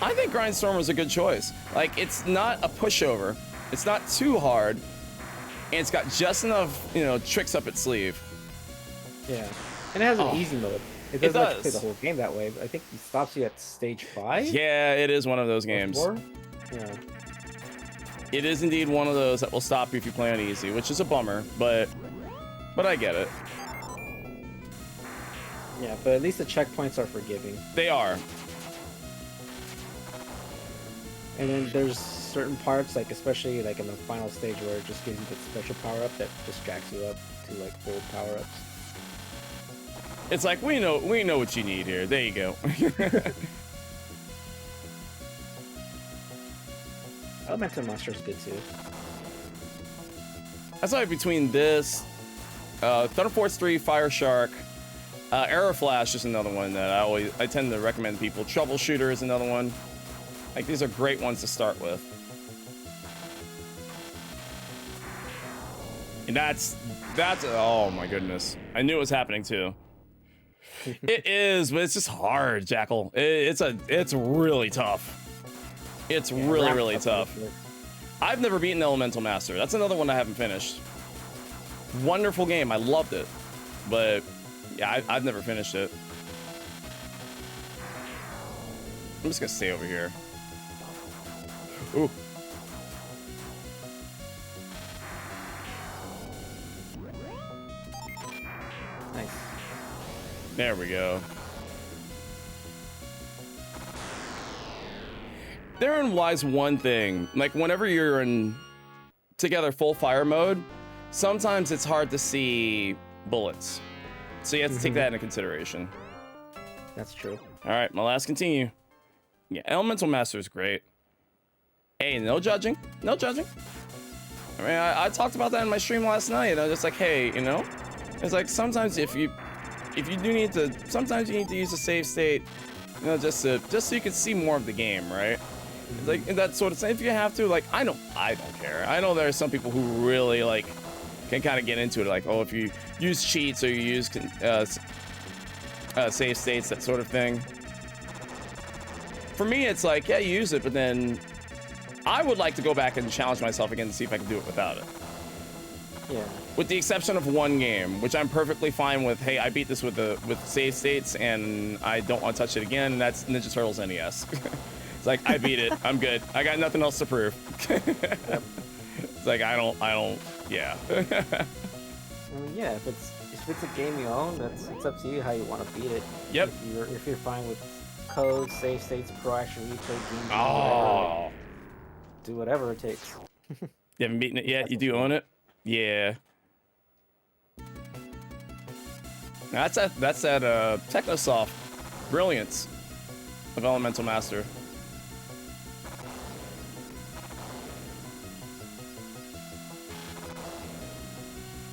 [SPEAKER 1] I think Grindstormer is a good choice. Like, it's not a pushover. It's not too hard. And it's got just enough, you know, tricks up its sleeve.
[SPEAKER 2] Yeah. And it has an easy mode. It doesn't let you play
[SPEAKER 1] does.
[SPEAKER 2] the whole game that way, but I think it stops you at stage 5?
[SPEAKER 1] Yeah, it is one of those games.
[SPEAKER 2] 4? Yeah.
[SPEAKER 1] It is indeed one of those that will stop you if you play on easy, which is a bummer, but I get it.
[SPEAKER 2] Yeah, but at least the checkpoints are forgiving.
[SPEAKER 1] They are.
[SPEAKER 2] And then there's certain parts, like especially like in the final stage, where it just gives you the special power-up that distracts you up to like full power-ups.
[SPEAKER 1] It's like, we know what you need here. There you go.
[SPEAKER 2] Elemental Monster is good too.
[SPEAKER 1] That's like between this, Thunder Force 3, Fire Shark, Arrow Flash is another one that I tend to recommend to people. Troubleshooter is another one. Like, these are great ones to start with. And that's oh my goodness. I knew it was happening too. It is, but it's just hard, Jackal. It's really tough. It's really tough. I've never beaten Elemental Master. That's another one I haven't finished. Wonderful game. I loved it. But yeah, I've never finished it. I'm just gonna stay over here. Ooh.
[SPEAKER 2] Nice.
[SPEAKER 1] There we go. Therein lies one thing. Like, whenever you're in together full fire mode, sometimes it's hard to see bullets. So you have to take that into consideration.
[SPEAKER 2] That's true.
[SPEAKER 1] All right, my last continue. Yeah, Elemental Master is great. Hey, no judging. No judging. I mean, I talked about that in my stream last night. I was just like, hey, you know, it's like sometimes if you do need to, sometimes you need to use a save state, you know, just so you can see more of the game, right? It's like that sort of thing. If you have to, like, I don't care. I know there are some people who really like can kind of get into it, like, oh, if you use cheats or you use save states, that sort of thing. For me, it's like, yeah, you use it, but then I would like to go back and challenge myself again to see if I can do it without it.
[SPEAKER 2] Yeah.
[SPEAKER 1] With the exception of one game, which I'm perfectly fine with. Hey, I beat this with save states, and I don't want to touch it again. And that's Ninja Turtles NES. It's like, I beat it. I'm good. I got nothing else to prove. It's like, I don't. Yeah.
[SPEAKER 2] I mean, yeah. If it's a game you own, it's up to you how you want to beat it.
[SPEAKER 1] Yep.
[SPEAKER 2] If you're fine with code, save states, pro action replay, game,
[SPEAKER 1] Oh.
[SPEAKER 2] do whatever it takes.
[SPEAKER 1] You haven't beaten it yet? You do own it? Yeah. That's that Technosoft brilliance of Elemental Master.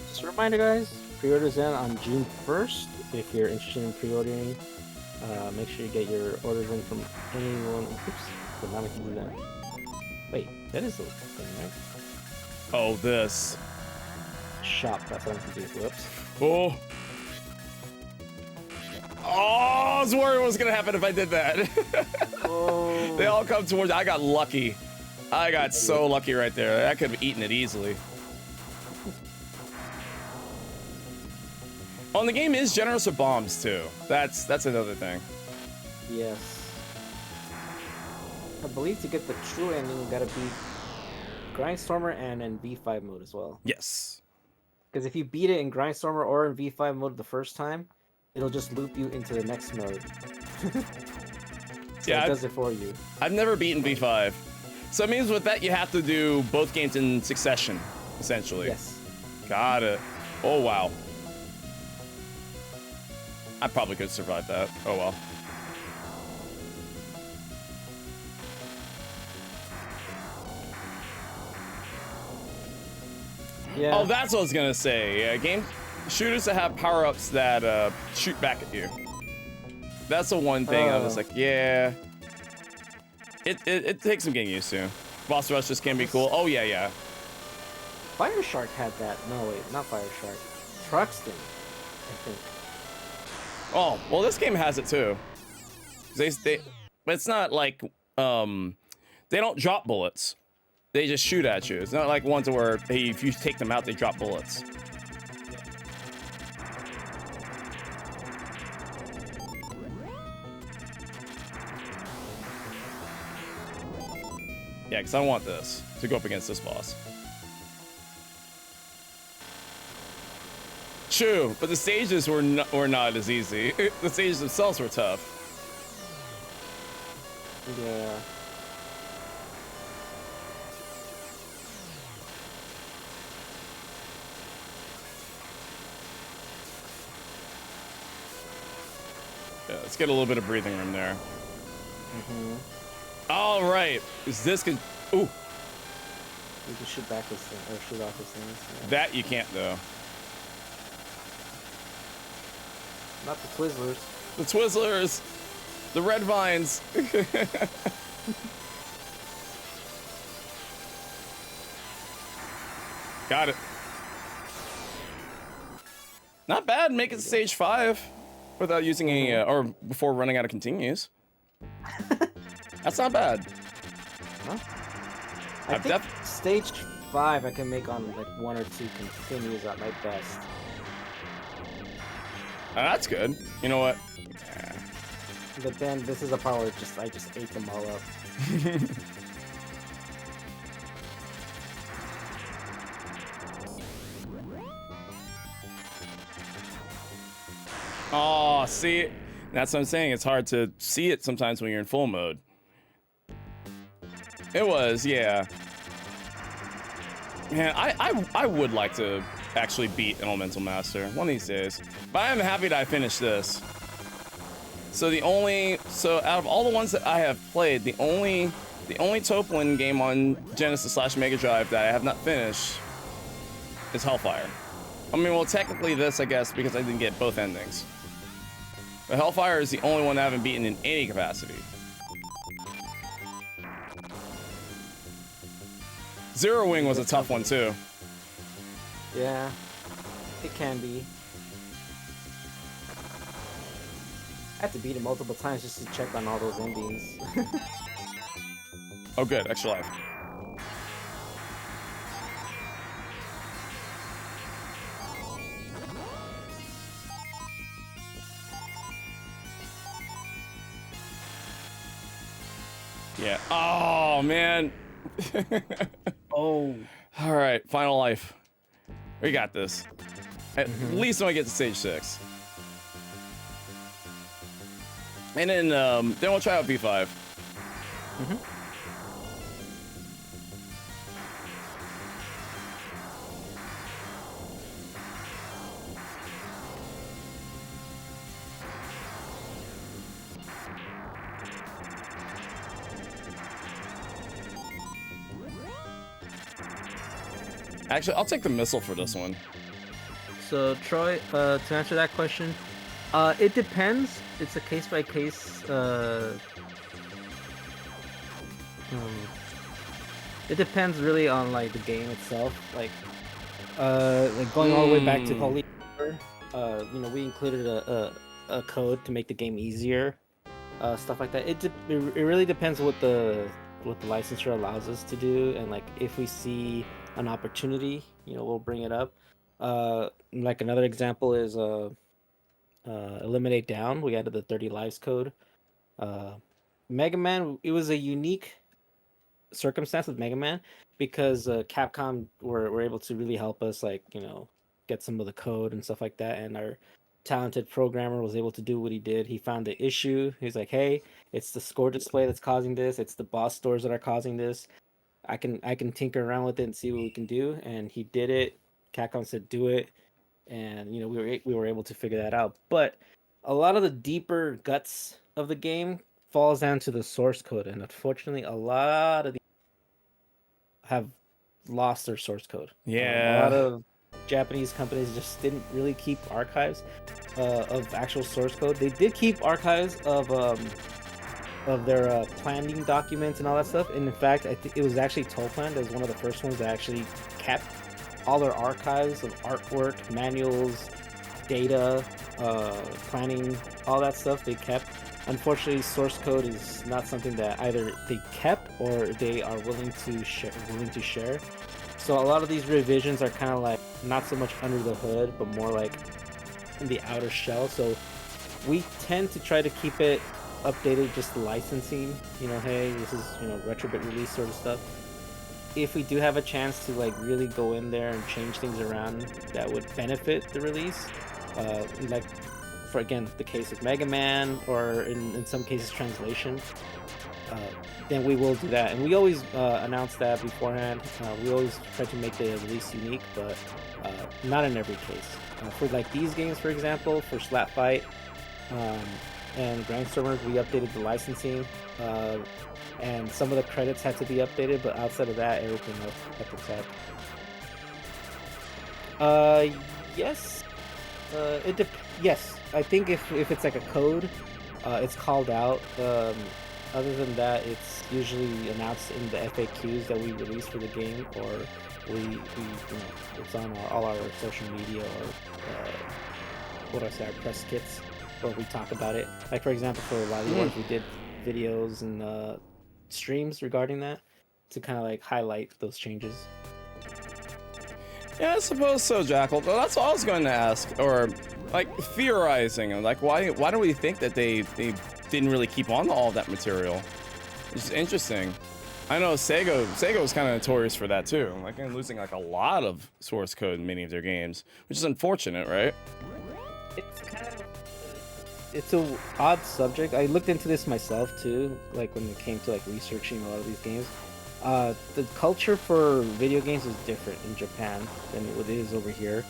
[SPEAKER 2] Just a reminder, guys, pre-orders in on June 1st. If you're interested in pre-ordering, make sure you get your orders in from anyone. Oops, but now we can do that. Wait, that is the thing, right?
[SPEAKER 1] Oh, this.
[SPEAKER 2] Shop, that's what I'm confused. Whoops.
[SPEAKER 1] Oh. Oh, I was worried what was gonna happen if I did that.
[SPEAKER 2] Oh.
[SPEAKER 1] They all come towards. I got lucky. I got so lucky right there. I could have eaten it easily. Oh, and the game is generous with bombs too. That's another thing.
[SPEAKER 2] Yes. I believe to get the true ending, you gotta beat Grindstormer and in V5 mode as well.
[SPEAKER 1] Yes.
[SPEAKER 2] Because if you beat it in Grindstormer or in V5 mode the first time, it'll just loop you into the next mode. So
[SPEAKER 1] yeah,
[SPEAKER 2] it does it for you.
[SPEAKER 1] I've never beaten V5. So it means with that you have to do both games in succession, essentially.
[SPEAKER 2] Yes.
[SPEAKER 1] Got it. Oh, wow. I probably could survive that. Oh, well.
[SPEAKER 2] Yeah.
[SPEAKER 1] Oh, that's what I was gonna say. Yeah, game shooters that have power-ups that shoot back at you. That's the one thing I was like, yeah. It takes some getting used to. Boss rushes can be cool. Oh yeah, yeah.
[SPEAKER 2] Fire Shark had that. No, wait, not Fire Shark. Truxton, I think.
[SPEAKER 1] Oh, well, this game has it too. But it's not like they don't drop bullets. They just shoot at you. It's not like ones where if you take them out, they drop bullets. Yeah, because I want this to go up against this boss. True, but the stages were not as easy. The stages themselves were tough.
[SPEAKER 2] Yeah.
[SPEAKER 1] Yeah, let's get a little bit of breathing room there.
[SPEAKER 2] Mm-hmm.
[SPEAKER 1] All right, is this good? Ooh,
[SPEAKER 2] You can shoot back this thing, or shoot off this thing. Yeah.
[SPEAKER 1] that you can't though.
[SPEAKER 2] Not the Twizzlers.
[SPEAKER 1] The Twizzlers, the red vines. Got it. Not bad. Make it stage 5 without using any, or before running out of continues. That's not bad.
[SPEAKER 2] Huh? I think stage 5 I can make on like 1 or 2 continues at my best.
[SPEAKER 1] That's good. You know what?
[SPEAKER 2] But then this is a part where I just ate them all up.
[SPEAKER 1] Oh, see, that's what I'm saying. It's hard to see it sometimes when you're in full mode. It was, yeah. Man, I would like to actually beat Elemental Master one of these days. But I am happy that I finished this. So out of all the ones that I have played, the only Toaplan game on Genesis / Mega Drive that I have not finished is Hellfire. I mean, well, technically this, I guess, because I didn't get both endings. But Hellfire is the only one I haven't beaten in any capacity. Zero Wing was a tough one too.
[SPEAKER 2] Yeah, it can be. I have to beat it multiple times just to check on all those endings.
[SPEAKER 1] Oh good, extra life. Yeah. Oh man.
[SPEAKER 2] Oh.
[SPEAKER 1] All right, final life. We got this. At least when I get to stage 6. And then we'll try out B5. Actually, I'll take the missile for this one.
[SPEAKER 2] So Troy, to answer that question, it depends. It's a case by case. It depends really on like the game itself. Like going all the way back to Holy, we included a code to make the game easier, stuff like that. It really depends what the licensor allows us to do, and like if we see an opportunity, we'll bring it up. Like another example is Eliminate Down. We added the 30 lives code. Mega Man, it was a unique circumstance with Mega Man because Capcom were able to really help us, like, get some of the code and stuff like that. And our talented programmer was able to do what he did. He found the issue. He's like, hey, it's the score display that's causing this. It's the boss stores that are causing this. I can tinker around with it and see what we can do. And he did it. Capcom said, do it. And, we were able to figure that out. But a lot of the deeper guts of the game falls down to the source code. And unfortunately, a lot of these have lost their source code.
[SPEAKER 1] Yeah.
[SPEAKER 2] A lot of Japanese companies just didn't really keep archives of actual source code. They did keep archives of their planning documents and all that stuff. And in fact, I think it was actually Toaplan that was one of the first ones that actually kept all their archives of artwork, manuals, data, planning, all that stuff they kept. unfortunately, source code is not something that either they kept or they are willing to share. So a lot of these revisions are kind of like not so much under the hood, but more like in the outer shell. So we tend to try to keep it updated, just licensing. Hey, this is retrobit release sort of stuff. If we do have a chance to like really go in there and change things around that would benefit the release, like for again the case of Mega Man, or in some cases translation, then we will do that. And we always announce that beforehand. We always try to make the release unique, but not in every case. For like these games, for example, for Slap Fight and Grandstormers, we updated the licensing, and some of the credits had to be updated, but outside of that, everything else kept intact. Yes. Yes, I think if it's like a code, it's called out. Other than that, it's usually announced in the FAQs that we release for the game, or it's on all our social media, or our press kits, where we talk about it. Like for example, for Wily Wars, we did videos and streams regarding that to kind of like highlight those changes.
[SPEAKER 1] Yeah, I suppose so, Jackal. Well, that's what I was going to ask, or like theorizing, like why do we think that they didn't really keep on to all of that material? It's interesting. I know Sega was kind of notorious for that too, like losing like a lot of source code in many of their games, which is unfortunate, right?
[SPEAKER 2] It's a odd subject. I looked into this myself too, like when it came to like researching a lot of these games. The culture for video games is different in Japan than it is over here.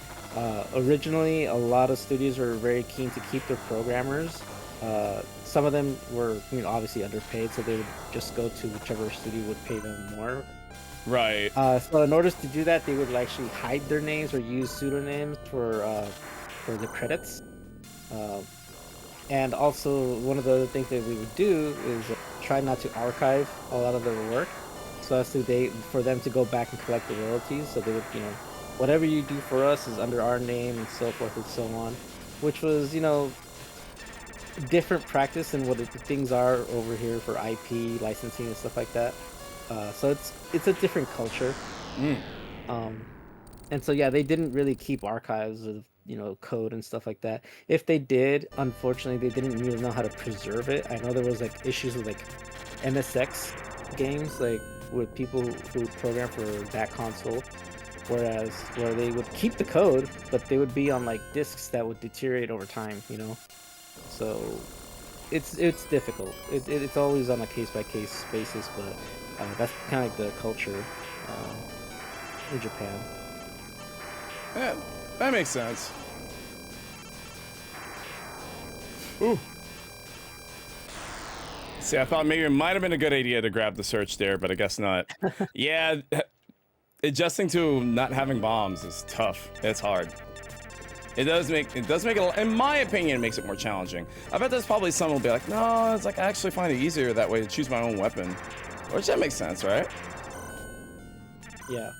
[SPEAKER 2] Originally, a lot of studios were very keen to keep their programmers. Some of them were, obviously underpaid, so they would just go to whichever studio would pay them more.
[SPEAKER 1] Right.
[SPEAKER 2] So in order to do that, they would actually hide their names or use pseudonyms for the credits. And also, one of the other things that we would do is try not to archive a lot of their work, so as for them to go back and collect the royalties. So they would, whatever you do for us is under our name and so forth and so on, which was, different practice than what things are over here for IP licensing and stuff like that. So it's a different culture. And so yeah, they didn't really keep archives of code and stuff like that. If they did, unfortunately, they didn't really know how to preserve it. I know there was like issues with like MSX games, like with people who would program for that console, where they would keep the code, but they would be on like discs that would deteriorate over time. So it's difficult. It's always on a case-by-case basis, but that's kind of like the culture in Japan.
[SPEAKER 1] Yeah, that makes sense. Ooh. See, I thought maybe it might have been a good idea to grab the search there, but I guess not. Yeah, adjusting to not having bombs is tough. It's hard. It does make it, in my opinion, it makes it more challenging. I bet there's probably some will be like, no, it's like I actually find it easier that way to choose my own weapon. Which that makes sense, right?
[SPEAKER 2] Yeah.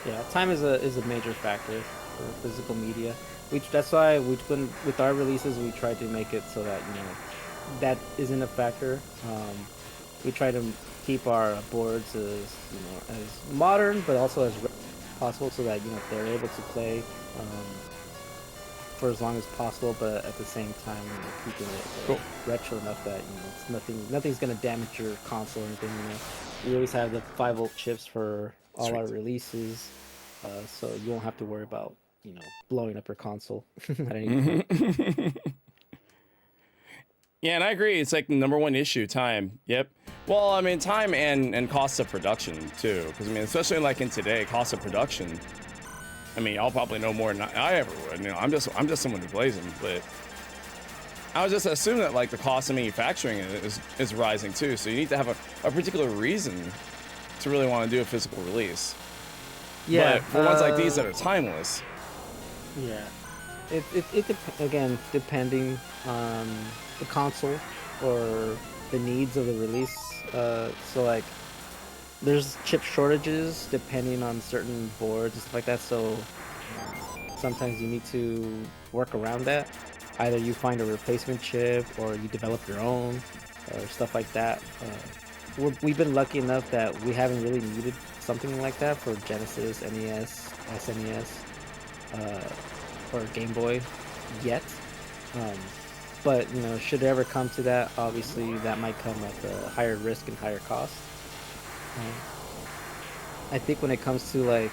[SPEAKER 2] Yeah, time is a major factor for physical media. That's why with our releases we try to make it so that that isn't a factor. We try to keep our boards as as modern, but also as possible, so that they're able to play for as long as possible, but at the same time keeping it retro enough that it's nothing's gonna damage your console or anything. We always have the 5-volt chips for all our releases, so you won't have to worry about blowing up your console at any point.
[SPEAKER 1] Yeah, and I agree. It's like the #1 issue, time. Yep. Well, I mean, time and cost of production too, because I mean, especially like in today, cost of production. I mean, I'll probably know more than I ever would. I'm just someone who plays them, but I would just assume that like the cost of manufacturing is rising too. So you need to have a particular reason to really want to do a physical release.
[SPEAKER 2] Yeah.
[SPEAKER 1] But for ones like these that are timeless.
[SPEAKER 2] Yeah. It again, depending on the console or the needs of the release. So like there's chip shortages depending on certain boards and stuff like that, so sometimes you need to work around that. either you find a replacement chip or you develop your own or stuff like that. We've been lucky enough that we haven't really needed something like that for Genesis, NES, SNES, or Game Boy yet. Um, but should it ever come to that, obviously that might come at a higher risk and higher cost. I think when it comes to like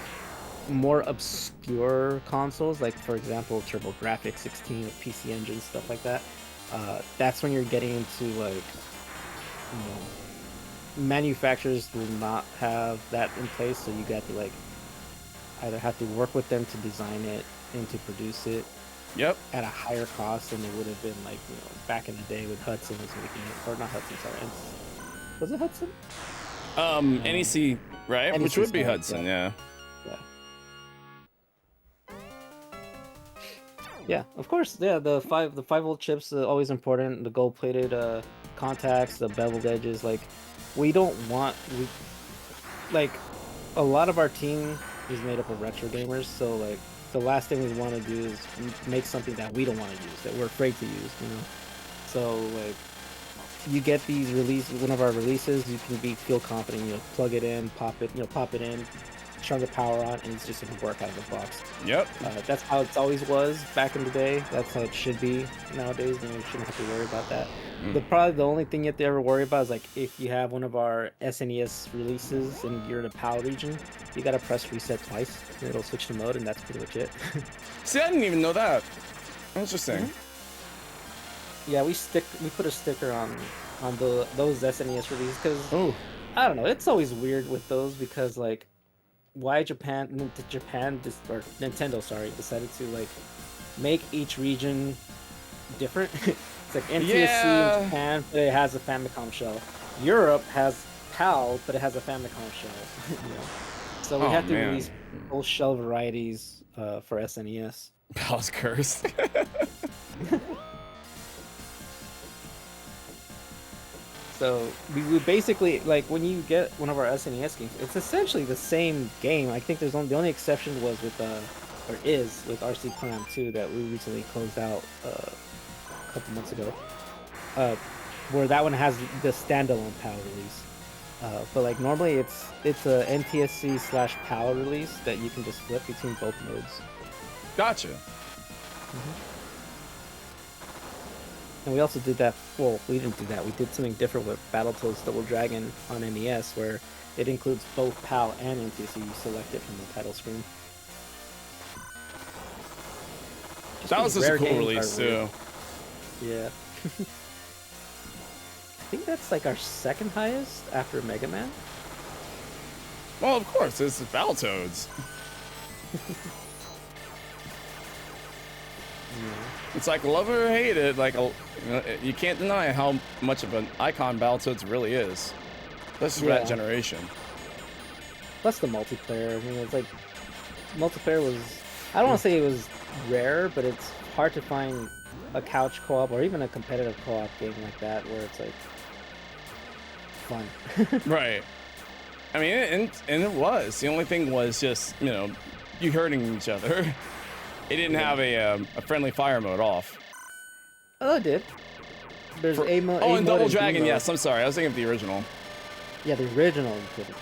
[SPEAKER 2] more obscure consoles, like for example TurboGrafx 16 with PC Engine, stuff like that, that's when you're getting into like, manufacturers will not have that in place, so you got to like either have to work with them to design it and to produce it
[SPEAKER 1] Yep.
[SPEAKER 2] at a higher cost than it would have been like back in the day when Hudson was making it, or not Hudson, sorry, was it Hudson?
[SPEAKER 1] NEC, right?
[SPEAKER 2] NEC,
[SPEAKER 1] Which would be
[SPEAKER 2] sorry,
[SPEAKER 1] Hudson, yeah.
[SPEAKER 2] Yeah, of course. Yeah, the 5-volt chips are always important. The gold-plated contacts, the beveled edges. Like, we don't want like a lot of our team is made up of retro gamers. So like, the last thing we want to do is make something that we don't want to use, that we're afraid to use. So like, you get these one of our releases, you can feel confident. Plug it in, pop it in. Turn the power on, and it's just gonna work out of the box.
[SPEAKER 1] Yep.
[SPEAKER 2] That's how it always was back in the day. That's how it should be nowadays. You shouldn't have to worry about that. Probably the only thing you have to ever worry about is like if you have one of our SNES releases and you're in a PAL region, you gotta press reset twice, and it'll switch to mode, and that's pretty much it.
[SPEAKER 1] See, I didn't even know that. Interesting.
[SPEAKER 2] Yeah, we put a sticker on those SNES releases because I don't know. It's always weird with those because like, why Nintendo decided to like make each region different. It's like NTSC in Japan, but it has a Famicom shell. Europe has PAL, but it has a Famicom shell. So we have to release full shell varieties for SNES.
[SPEAKER 1] PAL's cursed.
[SPEAKER 2] So we basically, like, when you get one of our SNES games, it's essentially the same game. I think the only exception was with with RC Clan 2 that we recently closed out a couple months ago, where that one has the standalone PAL release. But like normally it's a NTSC/PAL release that you can just flip between both modes.
[SPEAKER 1] Gotcha.
[SPEAKER 2] And we also did that. Well, we didn't do that. We did something different with Battletoads Double Dragon on NES, where it includes both PAL and NTSC. You select it from the title screen.
[SPEAKER 1] That was just a cool release too.
[SPEAKER 2] Yeah. I think that's like our second highest after Mega Man.
[SPEAKER 1] Well, of course, it's Battletoads. It's like, love it or hate it, like you can't deny how much of an icon Battletoads really is. This is that generation.
[SPEAKER 2] Plus the multiplayer. I mean, it's like multiplayer was. I don't want to say it was rare, but it's hard to find a couch co-op or even a competitive co-op game like that where it's like fun.
[SPEAKER 1] Right. I mean, and it was. The only thing was just you hurting each other. It didn't have a friendly fire mode off.
[SPEAKER 2] Oh, it did. There's A mode.
[SPEAKER 1] Oh, and Double Dragon, yes. I'm sorry. I was thinking of the original.
[SPEAKER 2] Yeah, the original you couldn't.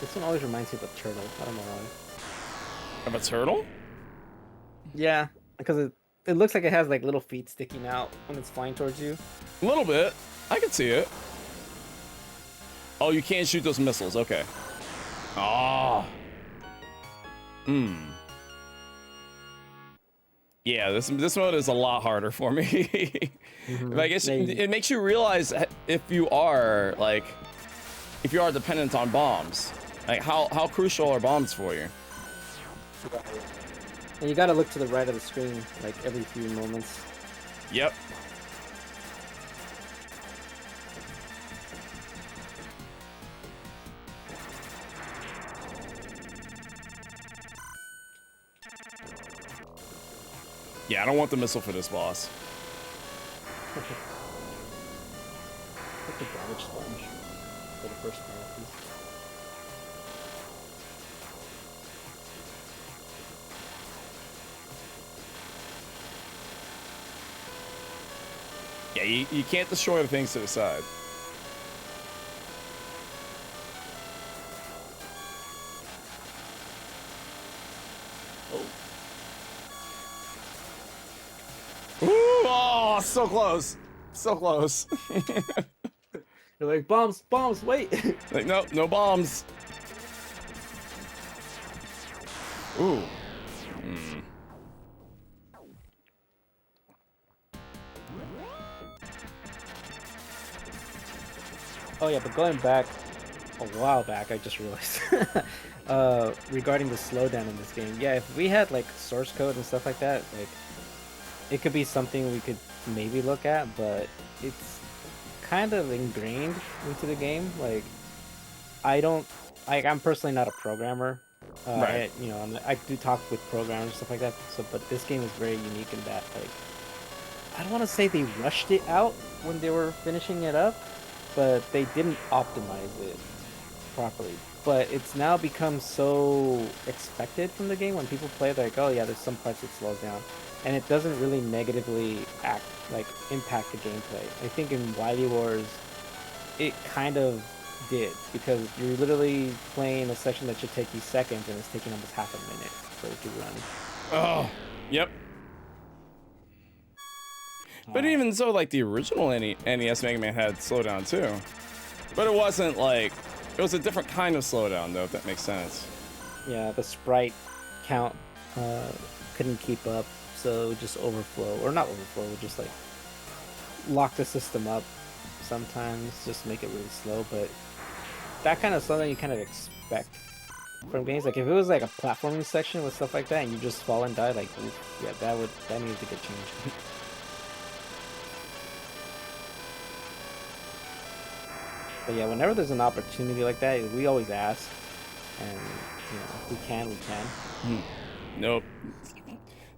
[SPEAKER 2] This one always reminds me of a turtle. I don't know why.
[SPEAKER 1] Of a turtle?
[SPEAKER 2] Yeah, because it looks like it has like little feet sticking out when it's flying towards you.
[SPEAKER 1] A little bit. I can see it. Oh, you can't shoot those missiles. Okay. Ah. Yeah, this mode is a lot harder for me. Like it makes you realize if you are dependent on bombs, like how crucial are bombs for you.
[SPEAKER 2] And you gotta look to the right of the screen like every few moments.
[SPEAKER 1] Yep. Yeah, I don't want the missile for this boss.
[SPEAKER 2] damage sponge for the first part at least.
[SPEAKER 1] Yeah, you can't destroy the things to the side. Ooh, oh, so close. So close.
[SPEAKER 2] They're like, bombs, bombs, wait!
[SPEAKER 1] Like, nope, no bombs. Ooh. Hmm.
[SPEAKER 2] Oh yeah, but going back a while back, I just realized regarding the slowdown in this game. Yeah, if we had like source code and stuff like that, like it could be something we could maybe look at, but it's kind of ingrained into the game. Like I don't like I'm personally not a programmer.
[SPEAKER 1] Right.
[SPEAKER 2] I do talk with programmers and stuff like that. So, but this game is very unique in that, like, I don't want to say they rushed it out when they were finishing it up, but they didn't optimize it properly. But it's now become so expected from the game when people play. They're like, oh yeah, there's some parts it slows down, and it doesn't really negatively impact the gameplay. I think in Wily Wars, it kind of did because you're literally playing a section that should take you seconds, and it's taking almost half a minute for it to run.
[SPEAKER 1] Oh, yep. But even so, like the original NES Mega Man had slowdown too. But it wasn't like, it was a different kind of slowdown though, if that makes sense.
[SPEAKER 2] Yeah, the sprite count couldn't keep up, so it would just overflow, or not overflow, it would just like lock the system up sometimes, just make it really slow. But that kind of slowdown you kind of expect from games. Like if it was like a platforming section with stuff like that, and you just fall and die, like yeah, that needs to get changed. But yeah, whenever there's an opportunity like that, we always ask, and if we can, we can.
[SPEAKER 1] Nope.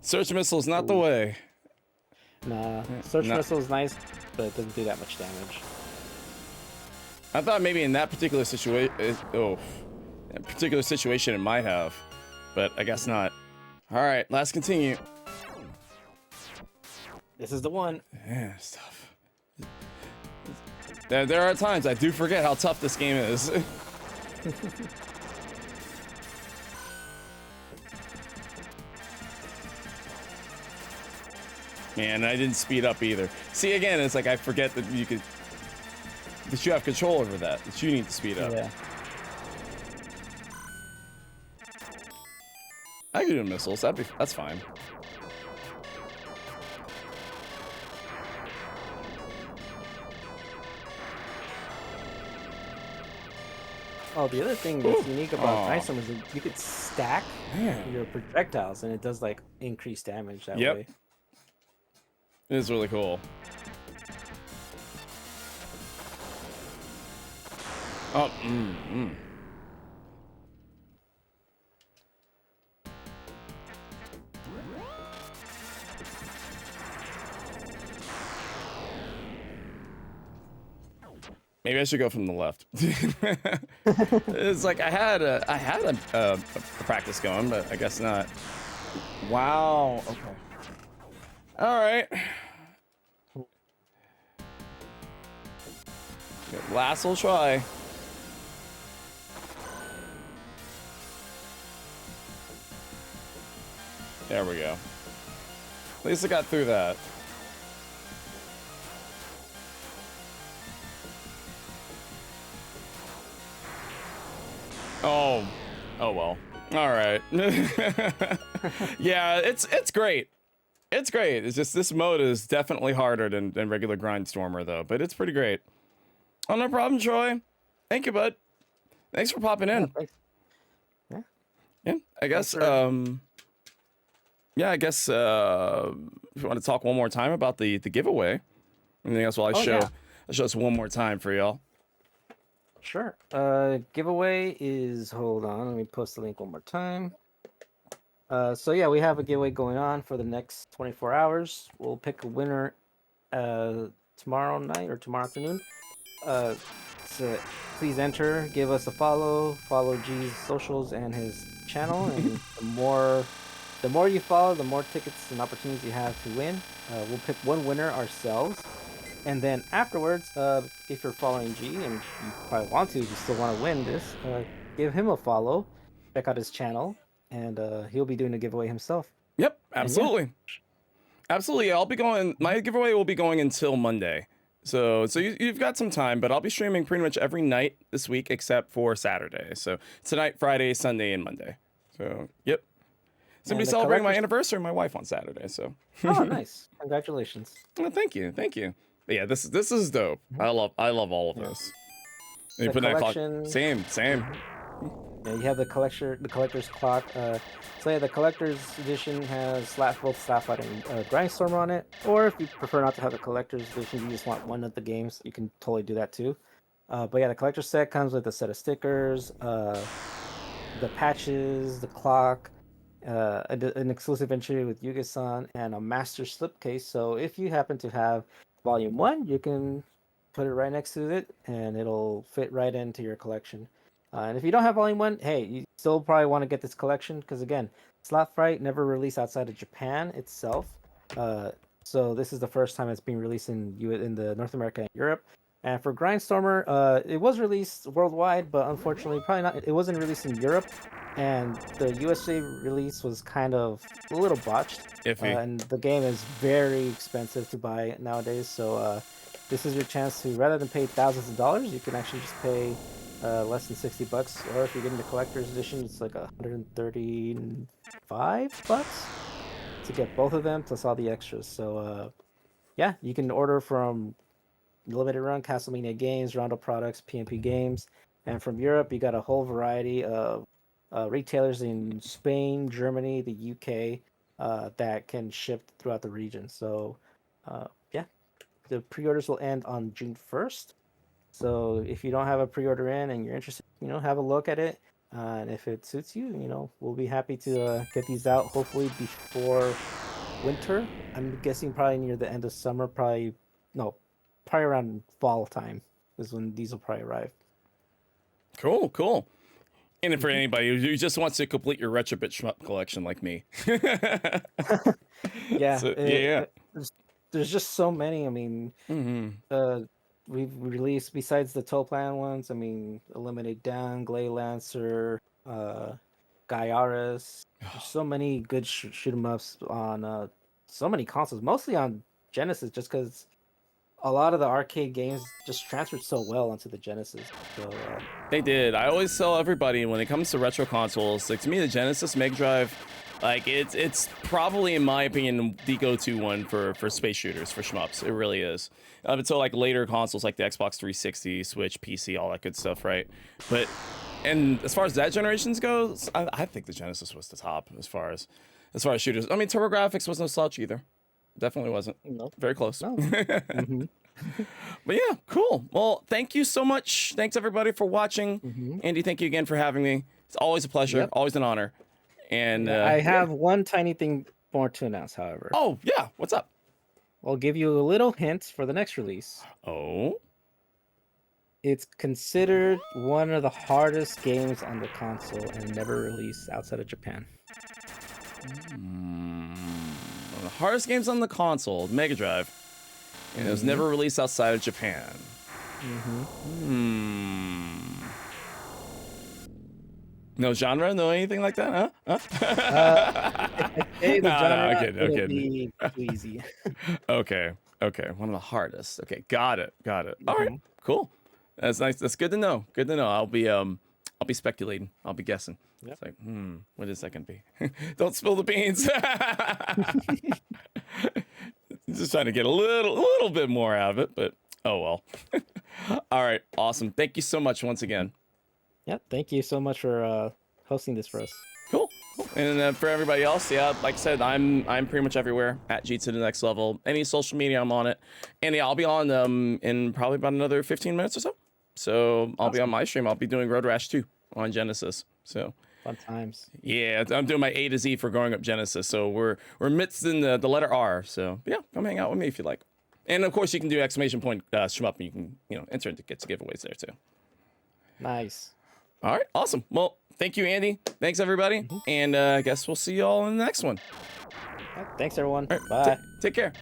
[SPEAKER 1] Search missile's not the way.
[SPEAKER 2] Nah, search missile is nice, but it doesn't do that much damage.
[SPEAKER 1] I thought maybe in that particular situation, it might have, but I guess not. All right, let's continue.
[SPEAKER 2] This is the one.
[SPEAKER 1] Yeah, it's tough. There are times I do forget how tough this game is. Man, I didn't speed up either. See, again, it's like I forget that you have control over that you need to speed up.
[SPEAKER 2] Yeah.
[SPEAKER 1] I can do missiles. That's fine.
[SPEAKER 2] Oh, the other thing that's unique about Ice Storm is that you could stack your projectiles, and it does like increased damage that way.
[SPEAKER 1] It is really cool. Oh, Maybe I should go from the left. It's like I had a practice going, but I guess not. Wow. Okay. All right. Last will try. There we go. At least I got through that. Oh well. All right. Yeah, it's great. It's great. It's just this mode is definitely harder than regular Grindstormer though, but it's pretty great. Oh, no problem, Troy. Thank you, bud. Thanks for popping in.
[SPEAKER 2] Yeah, thanks.
[SPEAKER 1] Yeah, I guess. Yeah, I guess. If you want to talk one more time about the giveaway, anything else? Well, I'll show us one more time for y'all.
[SPEAKER 2] Sure. Giveaway is, hold on, let me post the link one more time. So yeah, we have a giveaway going on for the next 24 hours. We'll pick a winner tomorrow night or tomorrow afternoon. Uh, so please enter, give us a follow G's socials and his channel, and the more you follow, the more tickets and opportunities you have to win. We'll pick one winner ourselves, and then afterwards, if you're following G and you probably want to, if you still want to win this, give him a follow, check out his channel, and he'll be doing a giveaway himself.
[SPEAKER 1] Yep,
[SPEAKER 2] And yeah.
[SPEAKER 1] absolutely. Absolutely. I'll be going, my giveaway will be going until Monday. So you've got some time, but I'll be streaming pretty much every night this week except for Saturday. So tonight, Friday, Sunday, and Monday. So, yep. Somebody celebrating my anniversary, my wife on Saturday. So.
[SPEAKER 2] Oh, nice! Congratulations.
[SPEAKER 1] Well, thank you. But yeah, this is dope. I love all of this. And you
[SPEAKER 2] The
[SPEAKER 1] put that clock.
[SPEAKER 2] collection-
[SPEAKER 1] Same.
[SPEAKER 2] Yeah, you have the collector's clock. So yeah, the collector's edition has both Slapfight and Grindstorm on it. Or if you prefer not to have the collector's edition, you just want one of the games, you can totally do that too. But yeah, the collector's set comes with a set of stickers, the patches, the clock, an exclusive entry with Yuga-san, and a master slipcase. So if you happen to have Volume 1, you can put it right next to it, and it'll fit right into your collection. And if you don't have Volume 1, hey, you still probably want to get this collection, because again, Slap Fight never released outside of Japan itself. So this is the first time it's being released in the North America and Europe. And for Grindstormer, it was released worldwide, but unfortunately, probably not. It wasn't released in Europe, and the USA release was kind of a little botched.
[SPEAKER 1] Iffy.
[SPEAKER 2] And the game is very expensive to buy nowadays. So this is your chance to, rather than pay thousands of dollars, you can actually just pay less than $60. Or if you're getting the collector's edition, it's like $135 to get both of them plus all the extras. So yeah, you can order from Limited Run, Castlemania Games, Rondo Products, PMP Games, and from Europe you got a whole variety of retailers in Spain, Germany, the UK that can ship throughout the region. So yeah, the pre-orders will end on June 1st. So if you don't have a pre-order in and you're interested, have a look at it. And if it suits you, we'll be happy to get these out hopefully before winter. I'm guessing probably near the end of summer, probably around fall time is when these will probably arrive.
[SPEAKER 1] Cool. And for anybody who just wants to complete your Retrobit Shmup collection like me.
[SPEAKER 2] Yeah.
[SPEAKER 1] Yeah.
[SPEAKER 2] There's just so many. I mean, we've released, besides the Toaplan ones, Eliminate Down, Glay Lancer, Gaiaris. There's so many good shoot 'em ups on so many consoles, mostly on Genesis, just because a lot of the arcade games just transferred so well onto the Genesis. So
[SPEAKER 1] They did. I always tell everybody when it comes to retro consoles, like to me, the Genesis Mega Drive, like it's probably, in my opinion, the go-to one for space shooters, for shmups. It really is. Up until like later consoles like the Xbox 360, Switch, PC, all that good stuff, right? And as far as that generations goes, I think the Genesis was the top as far as shooters. TurboGrafx was no slouch either. Definitely wasn't.
[SPEAKER 2] No.
[SPEAKER 1] Very close.
[SPEAKER 2] No.
[SPEAKER 1] But yeah, cool. Well, thank you so much. Thanks everybody for watching. Andy, thank you again for having me. It's always a pleasure.
[SPEAKER 2] Yep.
[SPEAKER 1] Always an honor. And
[SPEAKER 2] I have one tiny thing more to announce, however.
[SPEAKER 1] Oh yeah, what's up?
[SPEAKER 2] I'll give you a little hint for the next release.
[SPEAKER 1] Oh.
[SPEAKER 2] It's considered one of the hardest games on the console and never released outside of Japan.
[SPEAKER 1] One of the hardest games on the console, Mega Drive, and it was never released outside of Japan. No genre, no anything like that, huh?
[SPEAKER 2] Hey, the genre,
[SPEAKER 1] I'm kidding.
[SPEAKER 2] it'll be too easy.
[SPEAKER 1] Okay, one of the hardest. Okay, got it. All right, cool. That's nice. That's good to know. I'll be speculating. I'll be guessing.
[SPEAKER 2] Yep.
[SPEAKER 1] It's like, what is that gonna be? Don't spill the beans. Just trying to get a little bit more out of it, but oh well. All right, awesome. Thank you so much once again.
[SPEAKER 2] Yep, thank you so much for hosting this for us.
[SPEAKER 1] Cool. And for everybody else, yeah, like I said, I'm pretty much everywhere at G to the next level. Any social media, I'm on it. And yeah, I'll be on in probably about another 15 minutes or so. So I'll be on my stream. I'll be doing Road Rash 2 on Genesis. So
[SPEAKER 2] Fun times.
[SPEAKER 1] yeah, I'm doing my A to Z for growing up Genesis. So we're midst in the letter R. So yeah, come hang out with me if you like. And of course, you can do exclamation point Shmup, and you can enter it to get giveaways there too.
[SPEAKER 2] Nice.
[SPEAKER 1] All right, awesome. Well, thank you, Andy. Thanks everybody, and I guess we'll see you all in the next one.
[SPEAKER 2] Thanks everyone.
[SPEAKER 1] All right,
[SPEAKER 2] Bye.
[SPEAKER 1] take care.